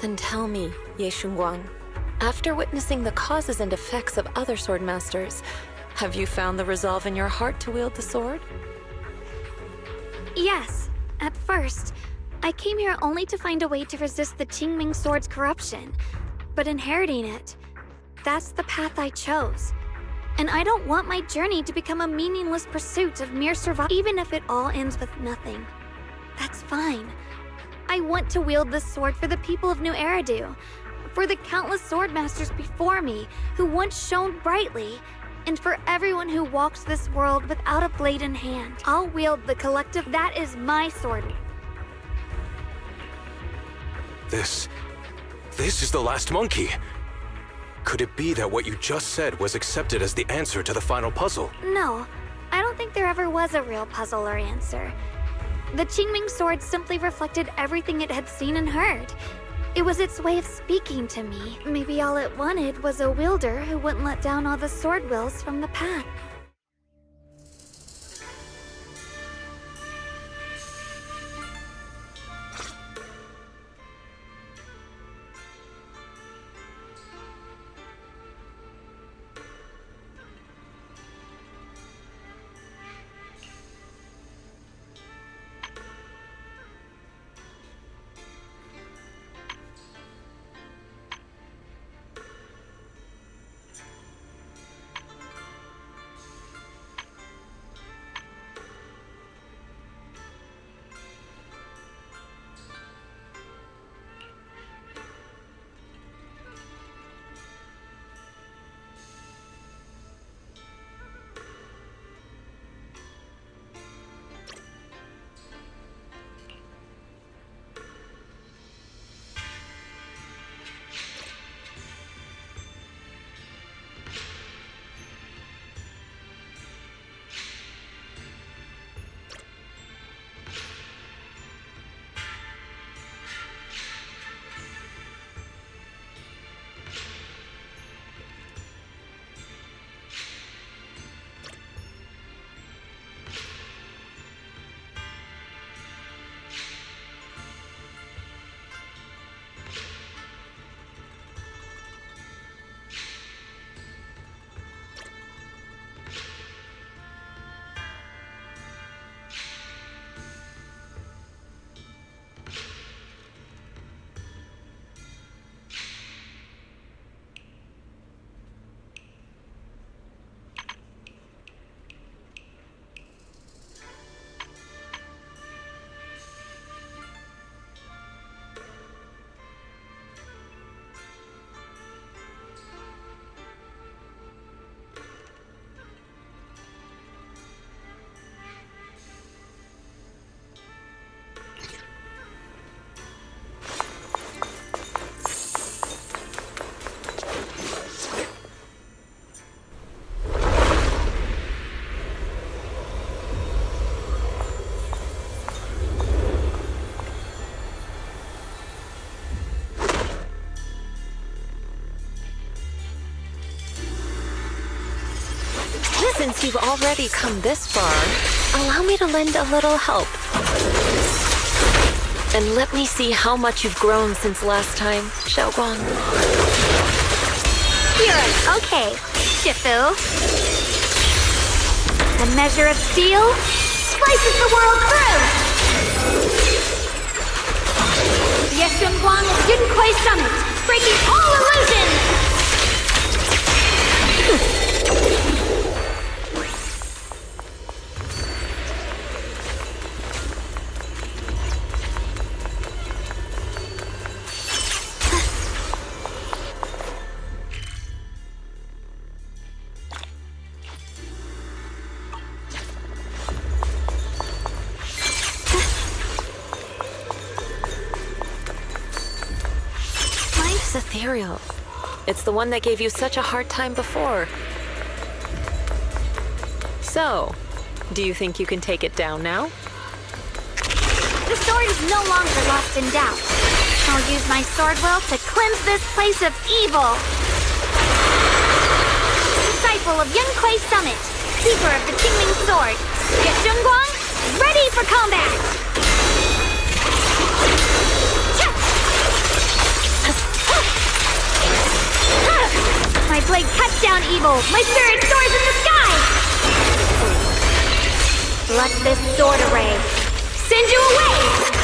Then tell me, Ye Shunguang, after witnessing the causes and effects of other sword masters, have you found the resolve in your heart to wield the sword? Yes, at first. I came here only to find a way to resist the Qingming sword's corruption. But inheriting it, that's the path I chose. And I don't want my journey to become a meaningless pursuit of mere survival, even if it all ends with nothing. That's fine. I want to wield this sword for the people of New Eridu, for the countless swordmasters before me who once shone brightly, and for everyone who walks this world without a blade in hand. I'll wield the collective. That is my sword. This is the last monkey. Could it be that what you just said was accepted as the answer to the final puzzle? No, I don't think there ever was a real puzzle or answer. The Qingming sword simply reflected everything it had seen and heard. It was its way of speaking to me. Maybe all it wanted was a wielder who wouldn't let down all the sword wills from the path. Since you've already come this far, allow me to lend a little help. And let me see how much you've grown since last time, Xiaoguang. You're okay, Shifu. The measure of steel slices the world through. Ye Shunguang is Yunkuei Summit, breaking all illusions! Ethereal. It's the one that gave you such a hard time before. So, do you think you can take it down now? The sword is no longer lost in doubt. I'll use my sword will to cleanse this place of evil. Disciple capital of Yunkwei Summit, keeper of the Qingming Sword. Get Zhongguang ready for combat! My blade cuts down evil! My spirit soars in the sky! Let this sword array send you away!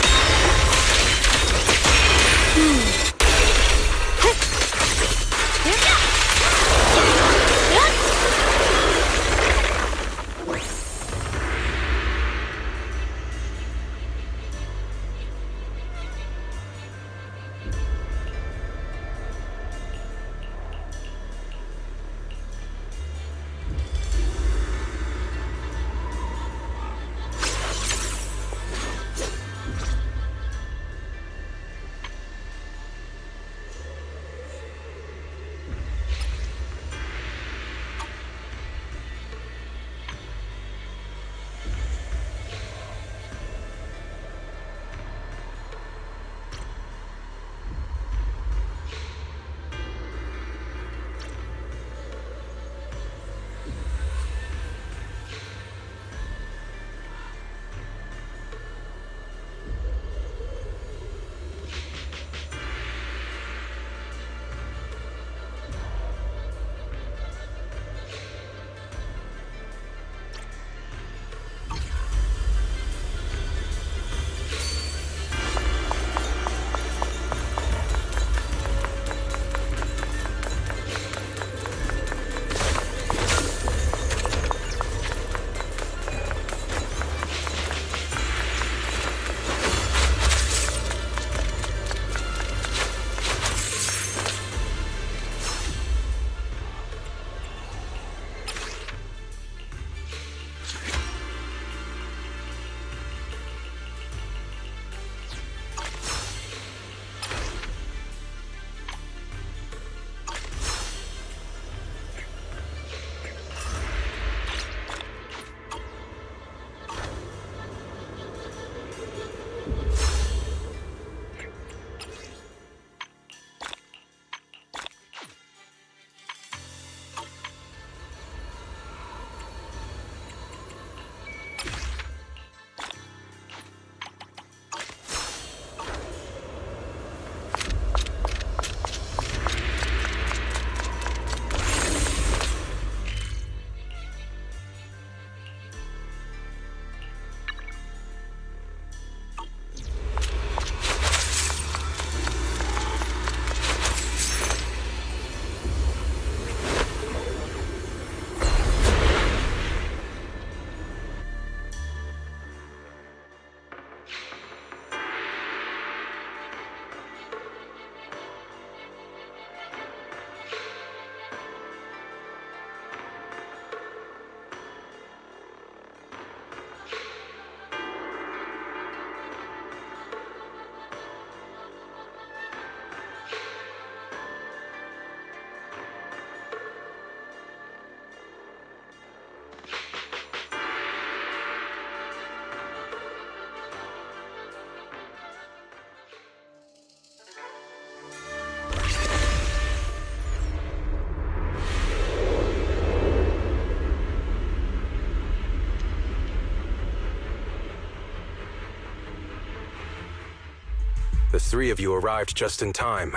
The three of you arrived just in time.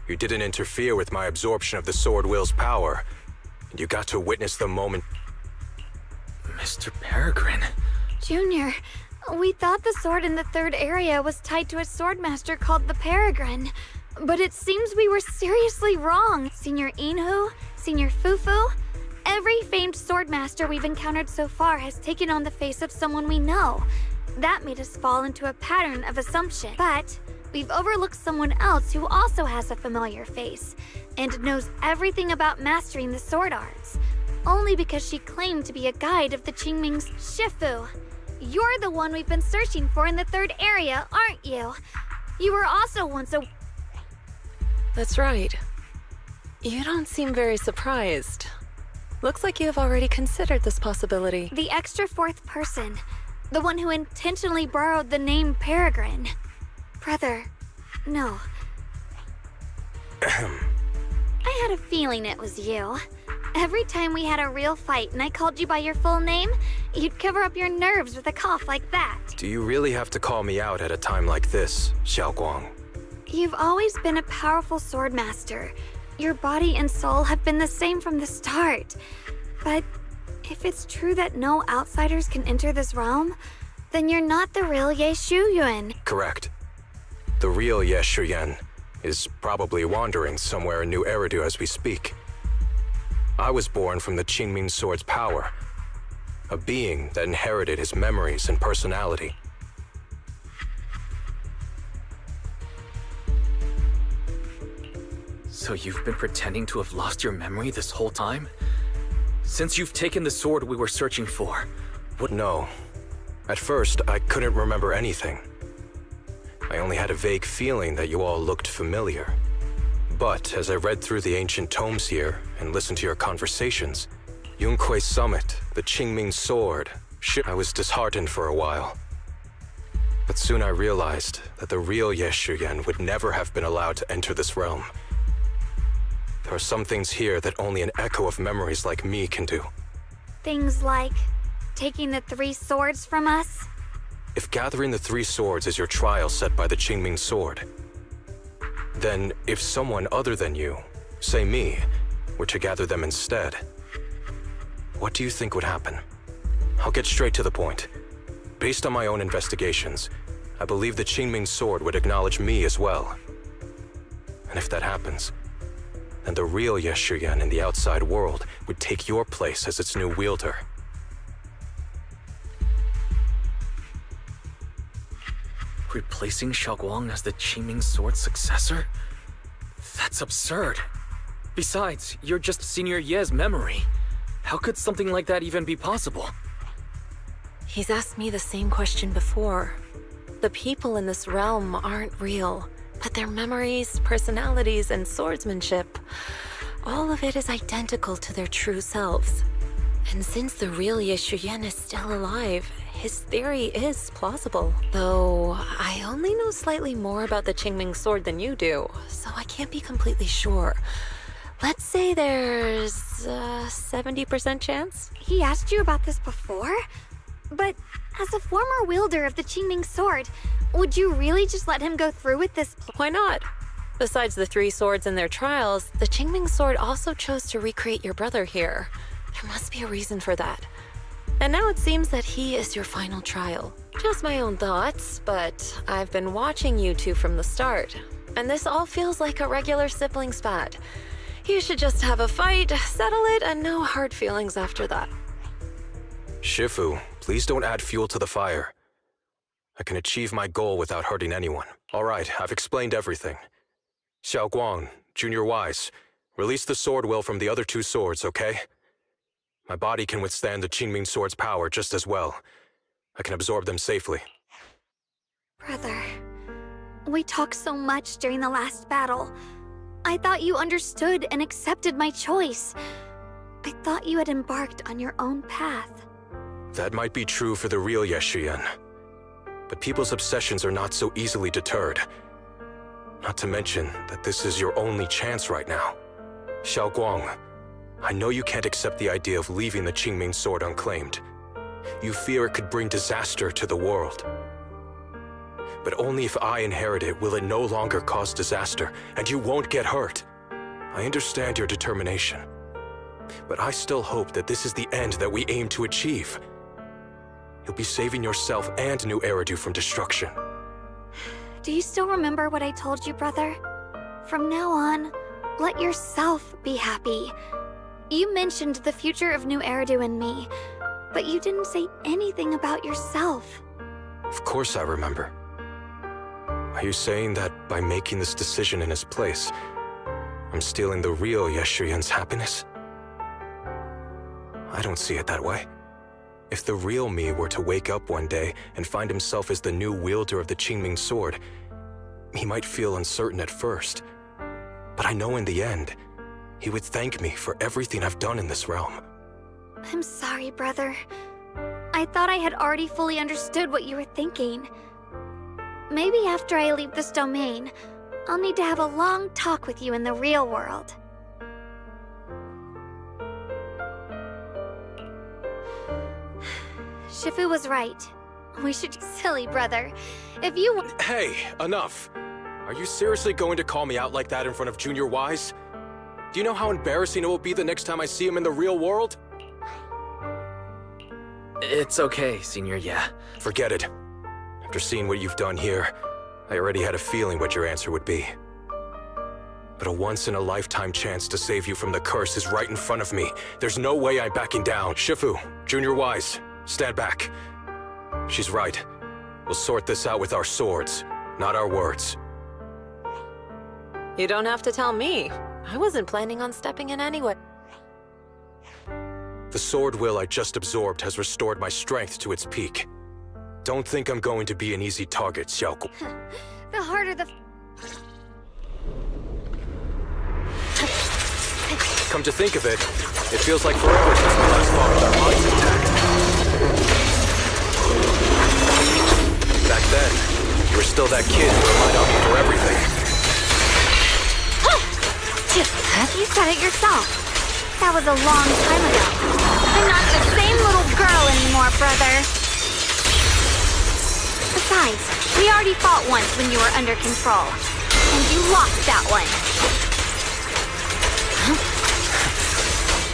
You didn't interfere with my absorption of the Sword Will's power, and you got to witness the moment. Mr. Peregrine. Junior, we thought the sword in the third area was tied to a swordmaster called the Peregrine, but it seems we were seriously wrong. Senior Inhu, Senior Fufu, every famed swordmaster we've encountered so far has taken on the face of someone we know. That made us fall into a pattern of assumption. But we've overlooked someone else who also has a familiar face and knows everything about mastering the sword arts, only because she claimed to be a guide of the Qingming's Shifu. You're the one we've been searching for in the third area, aren't you? You were also once a... That's right. You don't seem very surprised. Looks like you have already considered this possibility. The extra fourth person. The one who intentionally borrowed the name Peregrine. Brother, no. I had a feeling it was you. Every time we had a real fight and I called you by your full name, you'd cover up your nerves with a cough like that. Do you really have to call me out at a time like this, Xiaoguang? You've always been a powerful swordmaster. Your body and soul have been the same from the start. But if it's true that no outsiders can enter this realm, then you're not the real Ye Shuyuan. Correct. The real Ye Shuyuan is probably wandering somewhere in New Eridu as we speak. I was born from the Qingming Sword's power, a being that inherited his memories and personality. So you've been pretending to have lost your memory this whole time? Since you've taken the sword we were searching for, what— No. At first, I couldn't remember anything. I only had a vague feeling that you all looked familiar. But as I read through the ancient tomes here and listened to your conversations, Yunkui's summit, the Qingming Sword, I was disheartened for a while. But soon I realized that the real Ye Shuyuan would never have been allowed to enter this realm. There are some things here that only an echo of memories like me can do. Things like taking the 3 swords from us? If gathering the 3 swords is your trial set by the Qingming Sword, then if someone other than you, say me, were to gather them instead, what do you think would happen? I'll get straight to the point. Based on my own investigations, I believe the Qingming Sword would acknowledge me as well. And if that happens, then the real Ye Shuyuan in the outside world would take your place as its new wielder. Replacing Xiaoguang as the Qingming Sword's successor? That's absurd. Besides, you're just Senior Ye's memory. How could something like that even be possible? He's asked me the same question before. The people in this realm aren't real, but their memories, personalities, and swordsmanship, all of it is identical to their true selves. And since the real Ye Shuyuan is still alive, his theory is plausible. Though I only know slightly more about the Qingming Sword than you do, so I can't be completely sure. Let's say there's a 70% chance? He asked you about this before? But as a former wielder of the Qingming Sword, would you really just let him go through with this Why not? Besides the 3 swords in their trials, the Qingming Sword also chose to recreate your brother here. There must be a reason for that. And now it seems that he is your final trial. Just my own thoughts, but I've been watching you two from the start, and this all feels like a regular sibling spat. You should just have a fight, settle it, and no hard feelings after that. Shifu, please don't add fuel to the fire. I can achieve my goal without hurting anyone. All right, I've explained everything. Xiaoguang, Junior Wise, release the sword will from the other 2 swords, okay? My body can withstand the Qingming Sword's power just as well. I can absorb them safely. Brother, we talked so much during the last battle. I thought you understood and accepted my choice. I thought you had embarked on your own path. That might be true for the real Ye Shuyuan. But people's obsessions are not so easily deterred. Not to mention that this is your only chance right now. Xiaoguang, I know you can't accept the idea of leaving the Qingming Sword unclaimed. You fear it could bring disaster to the world. But only if I inherit it will it no longer cause disaster, and you won't get hurt. I understand your determination. But I still hope that this is the end that we aim to achieve. You'll be saving yourself and New Eridu from destruction. Do you still remember what I told you, brother? From now on, let yourself be happy. You mentioned the future of New Eridu and me, but you didn't say anything about yourself. Of course I remember. Are you saying that by making this decision in his place, I'm stealing the real Ye Shuyuan's happiness? I don't see it that way. If the real me were to wake up one day and find himself as the new wielder of the Qingming Sword, he might feel uncertain at first. But I know in the end, he would thank me for everything I've done in this realm. I'm sorry, brother. I thought I had already fully understood what you were thinking. Maybe after I leave this domain, I'll need to have a long talk with you in the real world. Shifu was right. We should... Silly brother. If you... Hey, enough. Are you seriously going to call me out like that in front of Junior Wise? Do you know how embarrassing it will be the next time I see him in the real world? It's okay, Senior, yeah. Forget it. After seeing what you've done here, I already had a feeling what your answer would be. But a once-in-a-lifetime chance to save you from the curse is right in front of me. There's no way I'm backing down. Shifu, Junior Wise, stand back. She's right. We'll sort this out with our swords, not our words. You don't have to tell me. I wasn't planning on stepping in anyway. The sword will I just absorbed has restored my strength to its peak. Don't think I'm going to be an easy target, Xiaogu. The harder the... Come to think of it, it feels like forever since we last fought with our minds intact. Back then, you were still that kid who relied on me for everything. You said it yourself. That was a long time ago. I'm not the same little girl anymore, brother. Besides, we already fought once when you were under control. And you lost that one.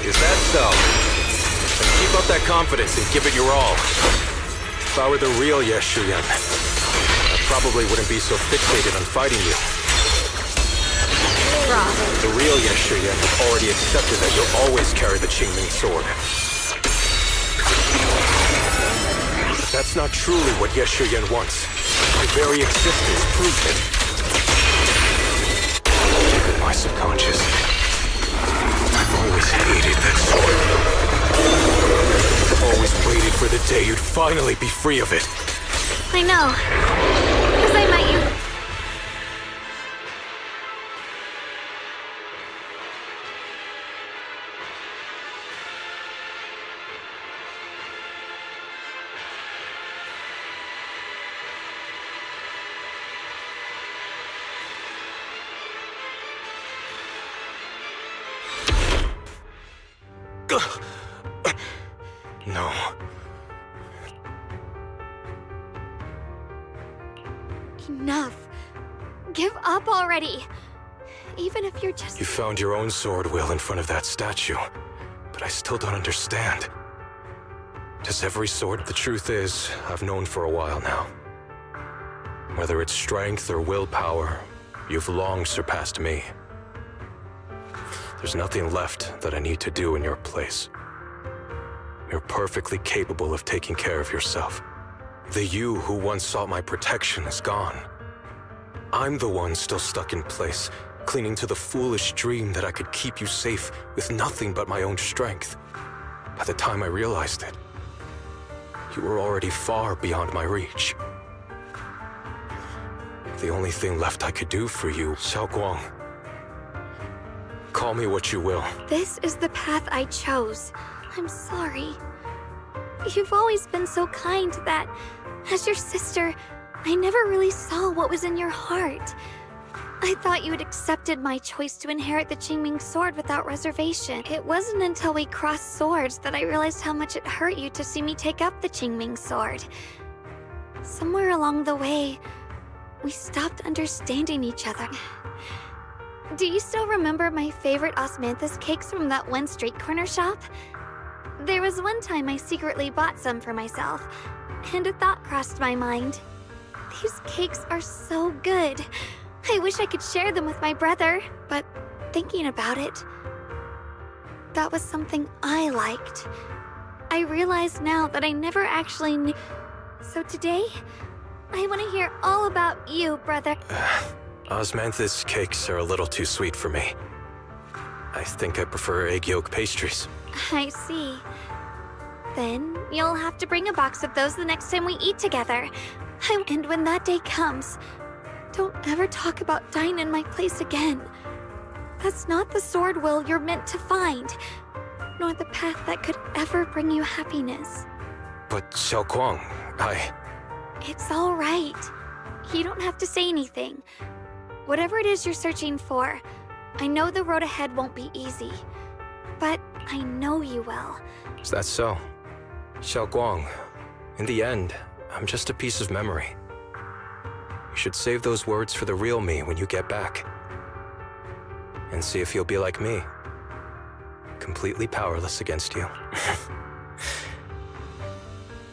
Is that so? Then keep up that confidence and give it your all. If I were the real Yeshuyan, I probably wouldn't be so fixated on fighting you. The real Yeshuyan has already accepted that you'll always carry the Qingming sword. But that's not truly what Yeshuyan wants. Your very existence proves it. My subconscious. I've always hated that sword. I've always waited for the day you'd finally be free of it. I know. Because I met you... No. Enough. Give up already. Even if you're just... You found your own sword, Will, in front of that statue. But I still don't understand. Does every sword... The truth is, I've known for a while now. Whether it's strength or willpower, you've long surpassed me. There's nothing left that I need to do in your place. You're perfectly capable of taking care of yourself. The you who once sought my protection is gone. I'm the one still stuck in place, clinging to the foolish dream that I could keep you safe with nothing but my own strength. By the time I realized it, you were already far beyond my reach. The only thing left I could do for you, Xiaoguang. Call me what you will. This is the path I chose. I'm sorry. You've always been so kind that, as your sister, I never really saw what was in your heart. I thought you had accepted my choice to inherit the Qingming sword without reservation. It wasn't until we crossed swords that I realized how much it hurt you to see me take up the Qingming sword. Somewhere along the way, we stopped understanding each other. Do you still remember my favorite osmanthus cakes from that one street corner shop? There was one time I secretly bought some for myself, and a thought crossed my mind. These cakes are so good. I wish I could share them with my brother, but thinking about it, that was something I liked. I realize now that I never actually knew. So today, I want to hear all about you, brother. Osmanthus cakes are a little too sweet for me. I think I prefer egg yolk pastries. I see. Then you'll have to bring a box of those the next time we eat together. And when that day comes, don't ever talk about dying in my place again. That's not the sword, Will, you're meant to find, nor the path that could ever bring you happiness. But Xiaoguang, It's all right. You don't have to say anything. Whatever it is you're searching for, I know the road ahead won't be easy, but I know you will. Is that so? Xiaoguang, In the end, I'm just a piece of memory. You should save those words for the real me when you get back. And see if you'll be like me. Completely powerless against you.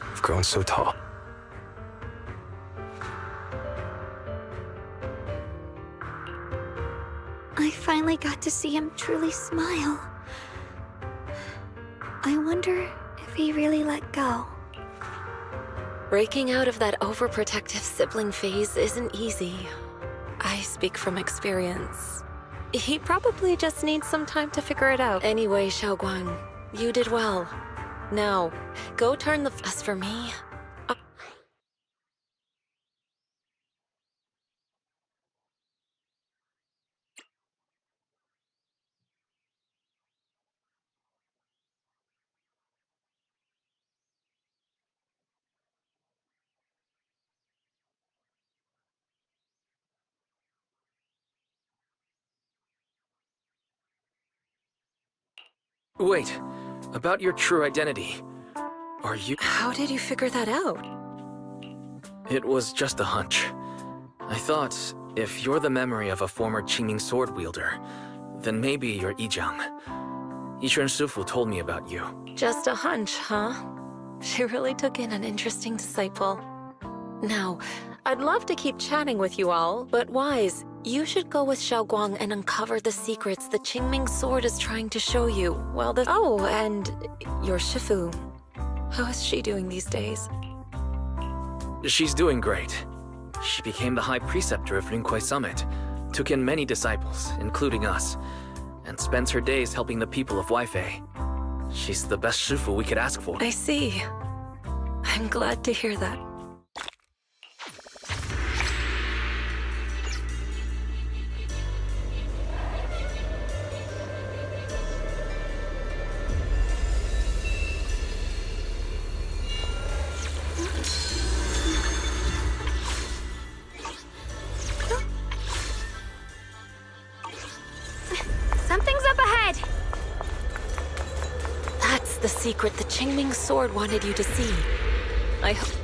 I've grown so tall. I finally got to see him truly smile. I wonder if he really let go. Breaking out of that overprotective sibling phase isn't easy. I speak from experience. He probably just needs some time to figure it out. Anyway, Xiaoguang, you did well. Now, go turn the fuss for me. Wait, about your true identity. Are you... How did you figure that out? It was just a hunch. I thought, if you're the memory of a former Qingming sword wielder, then maybe you're Yizhang. Yishun Shifu told me about you. Just a hunch, huh? She really took in an interesting disciple. Now, I'd love to keep chatting with you all, but Wise, you should go with Xiaoguang and uncover the secrets the Qingming sword is trying to show you. Oh, and your Shifu. How is she doing these days? She's doing great. She became the High Preceptor of Rinkwei Summit, took in many disciples, including us, and spends her days helping the people of Weifei. She's the best Shifu we could ask for. I see. I'm glad to hear that. Something's up ahead! That's the secret the Qingming sword wanted you to see. I hope...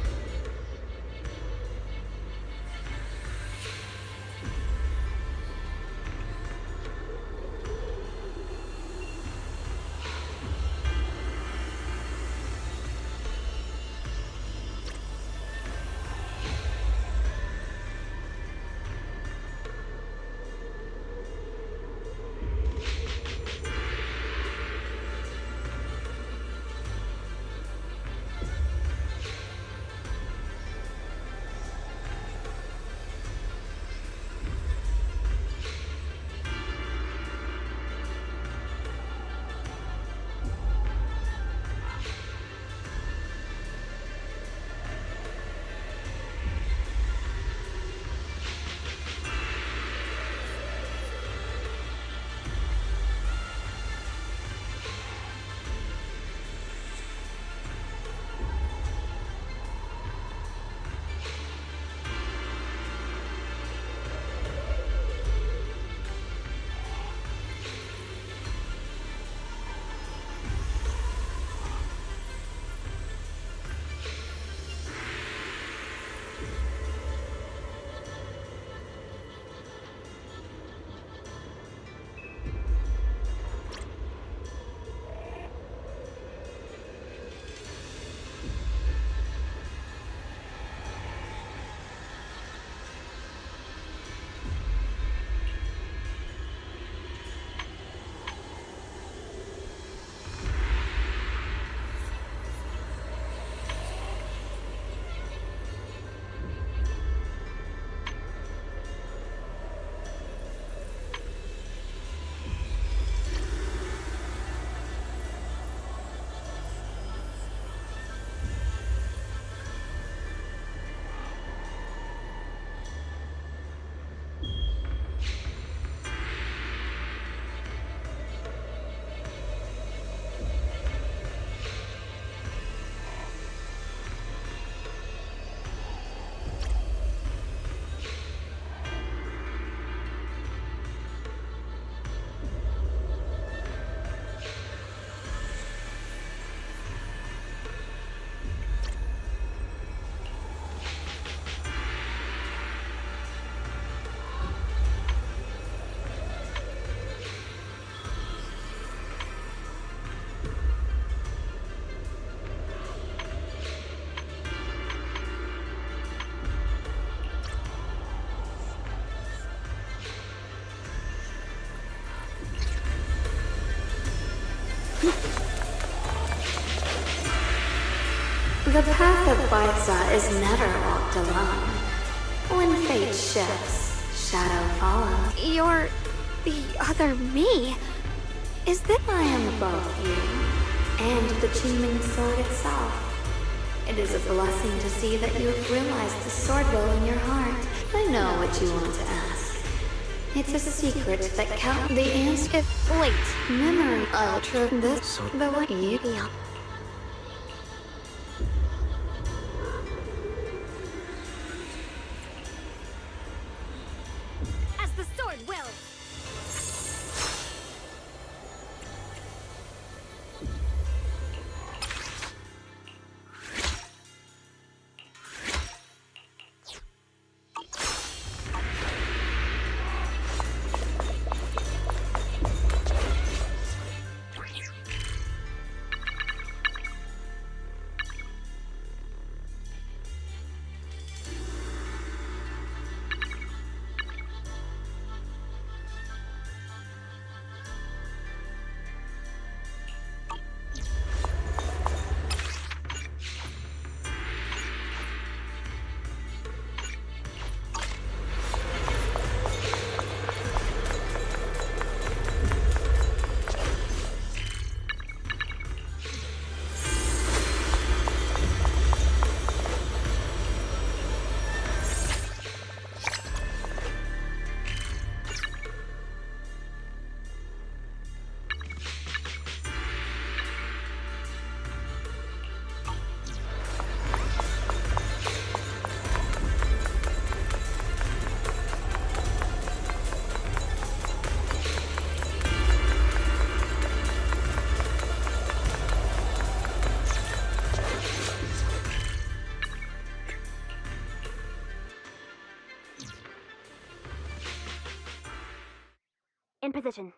The path of Barza is never walked alone. When fate shifts, shadow follows. You're the other me. Is that I am both you and the Qingming sword itself? It is a blessing to see that you have realized the sword will in your heart. I know what you want to ask. It's a secret that count the answer. Wait, memory. I'll true this. So the way you. As the sword wills. In position.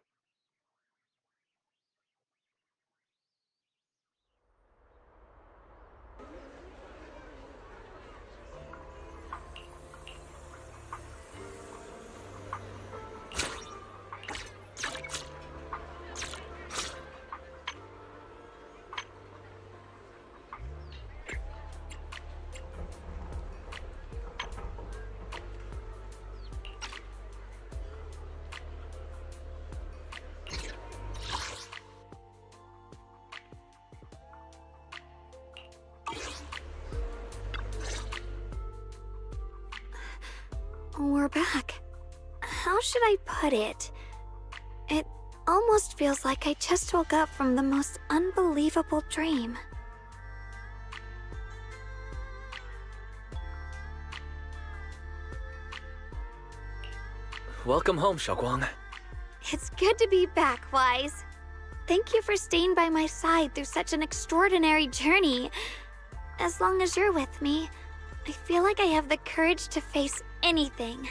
We're back. How should I put it? It almost feels like I just woke up from the most unbelievable dream. welcome home, Xiaoguang. It's good to be back, Wise. Thank you for staying by my side through such an extraordinary journey. As long as you're with me, I feel like I have the courage to face anything.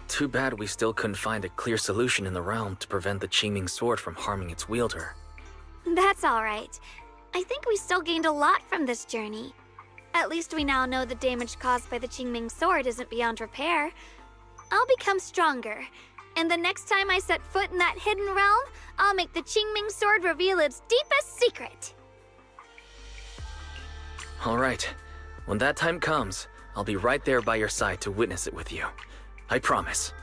Too bad we still couldn't find a clear solution in the realm to prevent the Qingming sword from harming its wielder. That's alright. I think we still gained a lot from this journey. At least we now know the damage caused by the Qingming sword isn't beyond repair. I'll become stronger, and the next time I set foot in that hidden realm, I'll make the Qingming sword reveal its deepest secret. Alright, when that time comes, I'll be right there by your side to witness it with you. I promise.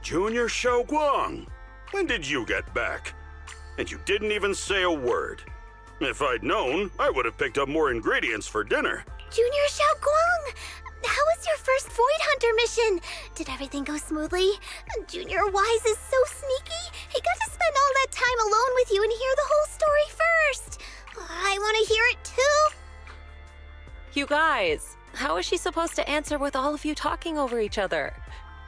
Junior Xiaoguang, when did you get back? And you didn't even say a word. If I'd known, I would have picked up more ingredients for dinner. Junior Xiaoguang! How was your first Void Hunter mission? Did everything go smoothly? Junior Wise is so sneaky. He got to spend all that time alone with you and hear the whole story first. I want to hear it too. You guys, how is she supposed to answer with all of you talking over each other?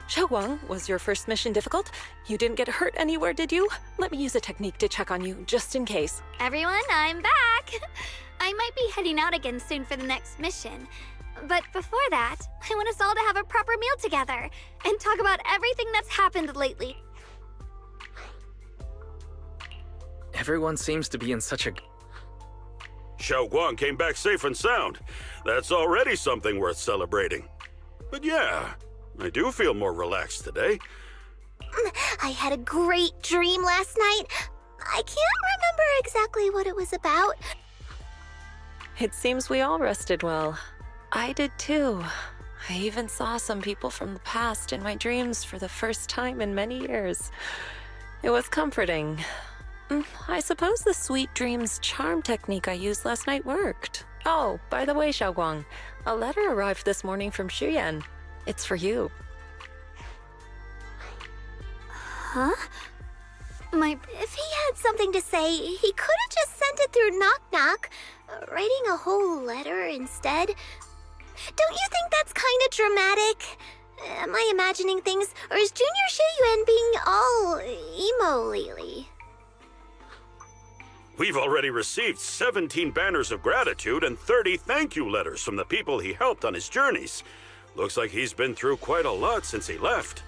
Xiaoguang, was your first mission difficult? You didn't get hurt anywhere, did you? Let me use a technique to check on you, just in case. Everyone, I'm back! I might be heading out again soon for the next mission. But before that, I want us all to have a proper meal together and talk about everything that's happened lately. Everyone seems to be in such a... Xiaoguang came back safe and sound. That's already something worth celebrating. But yeah, I do feel more relaxed today. I had a great dream last night. I can't remember exactly what it was about. It seems we all rested well. I did too. I even saw some people from the past in my dreams for the first time in many years. It was comforting. I suppose the sweet dreams charm technique I used last night worked. Oh, by the way, Xiaoguang, a letter arrived this morning from Xuyan. It's for you. Huh? If he had something to say, he could have just sent it through Knock Knock, writing a whole letter instead. Don't you think that's kind of dramatic? Am I imagining things, or is Junior Shiyuan being all emo lately? We've already received 17 banners of gratitude and 30 thank you letters from the people he helped on his journeys. Looks like he's been through quite a lot since he left.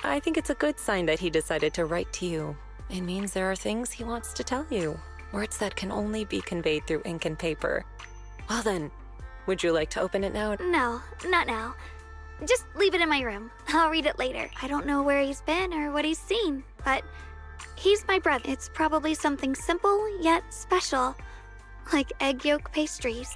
I think it's a good sign that he decided to write to you. It means there are things he wants to tell you. Words that can only be conveyed through ink and paper. Well then, would you like to open it now? No, not now. Just leave it in my room. I'll read it later. I don't know where he's been or what he's seen, but he's my brother. It's probably something simple yet special, like egg yolk pastries.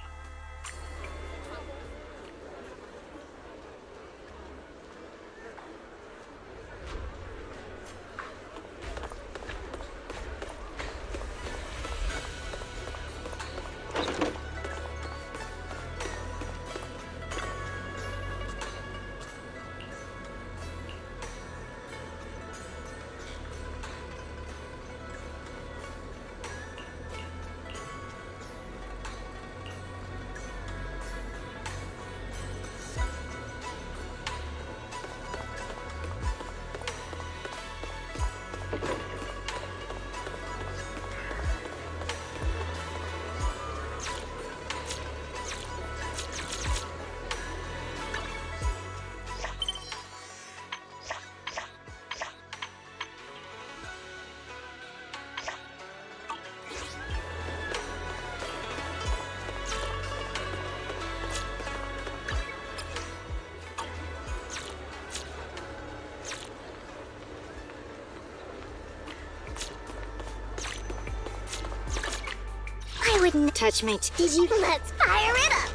I wouldn't touch my Did you? Let's fire it up!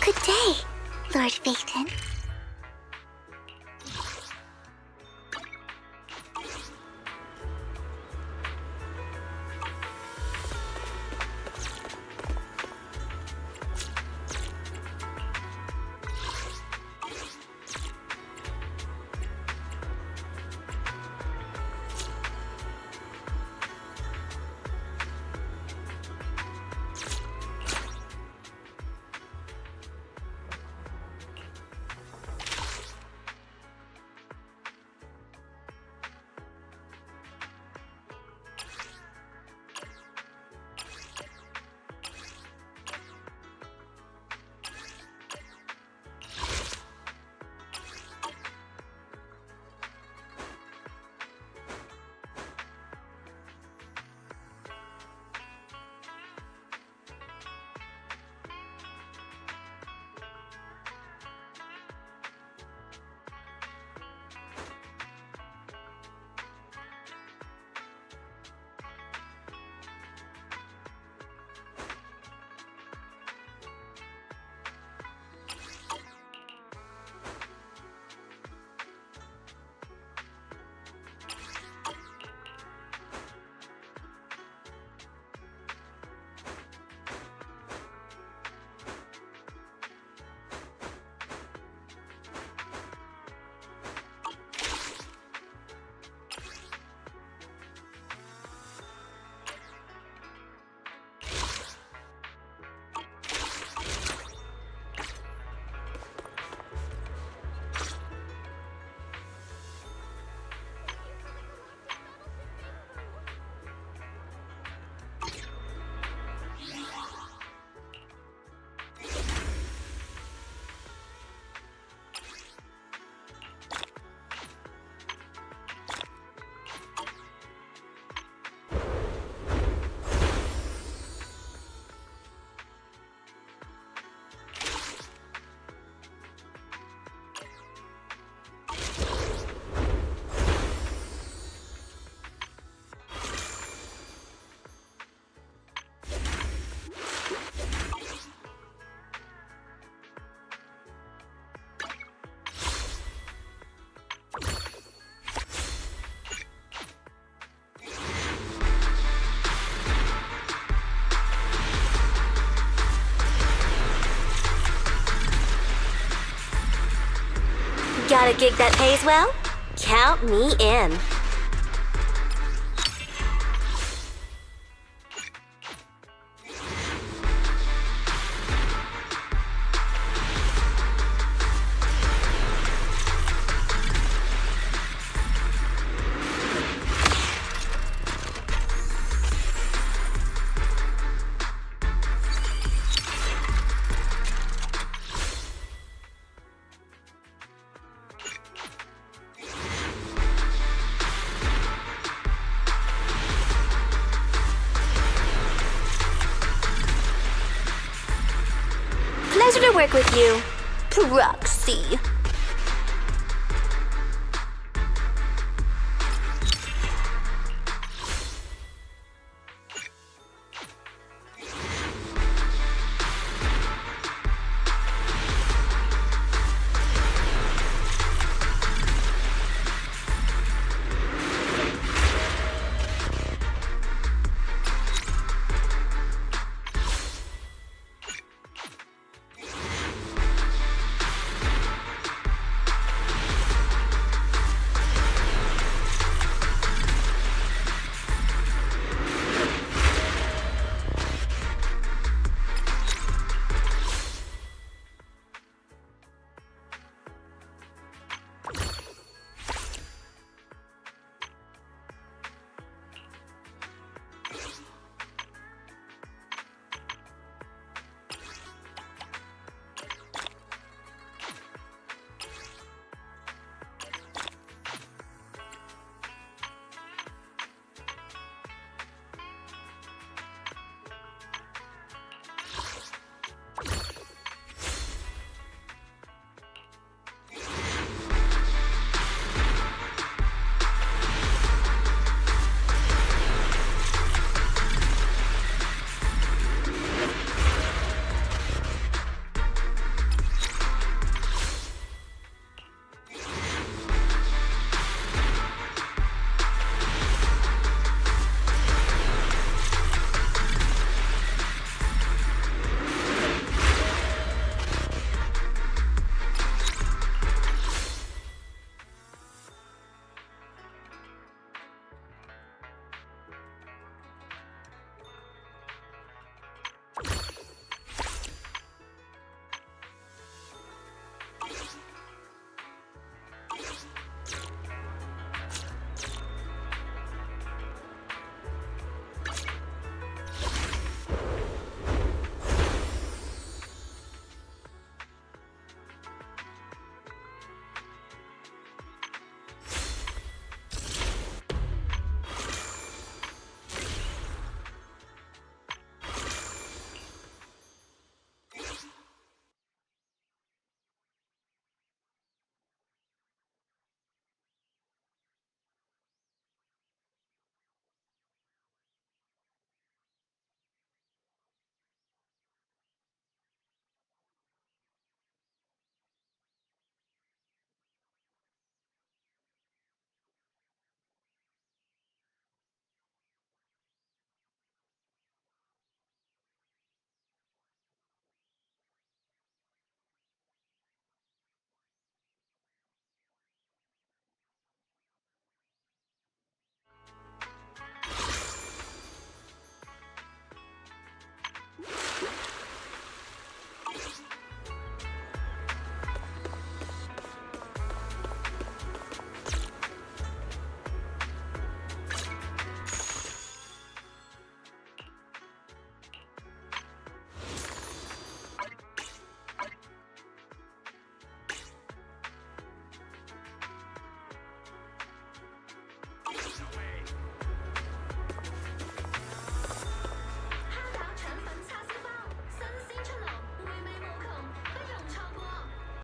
Good day, Lord Phaeton. Got a gig that pays well? Count me in. Pleasure to work with you, Proxy.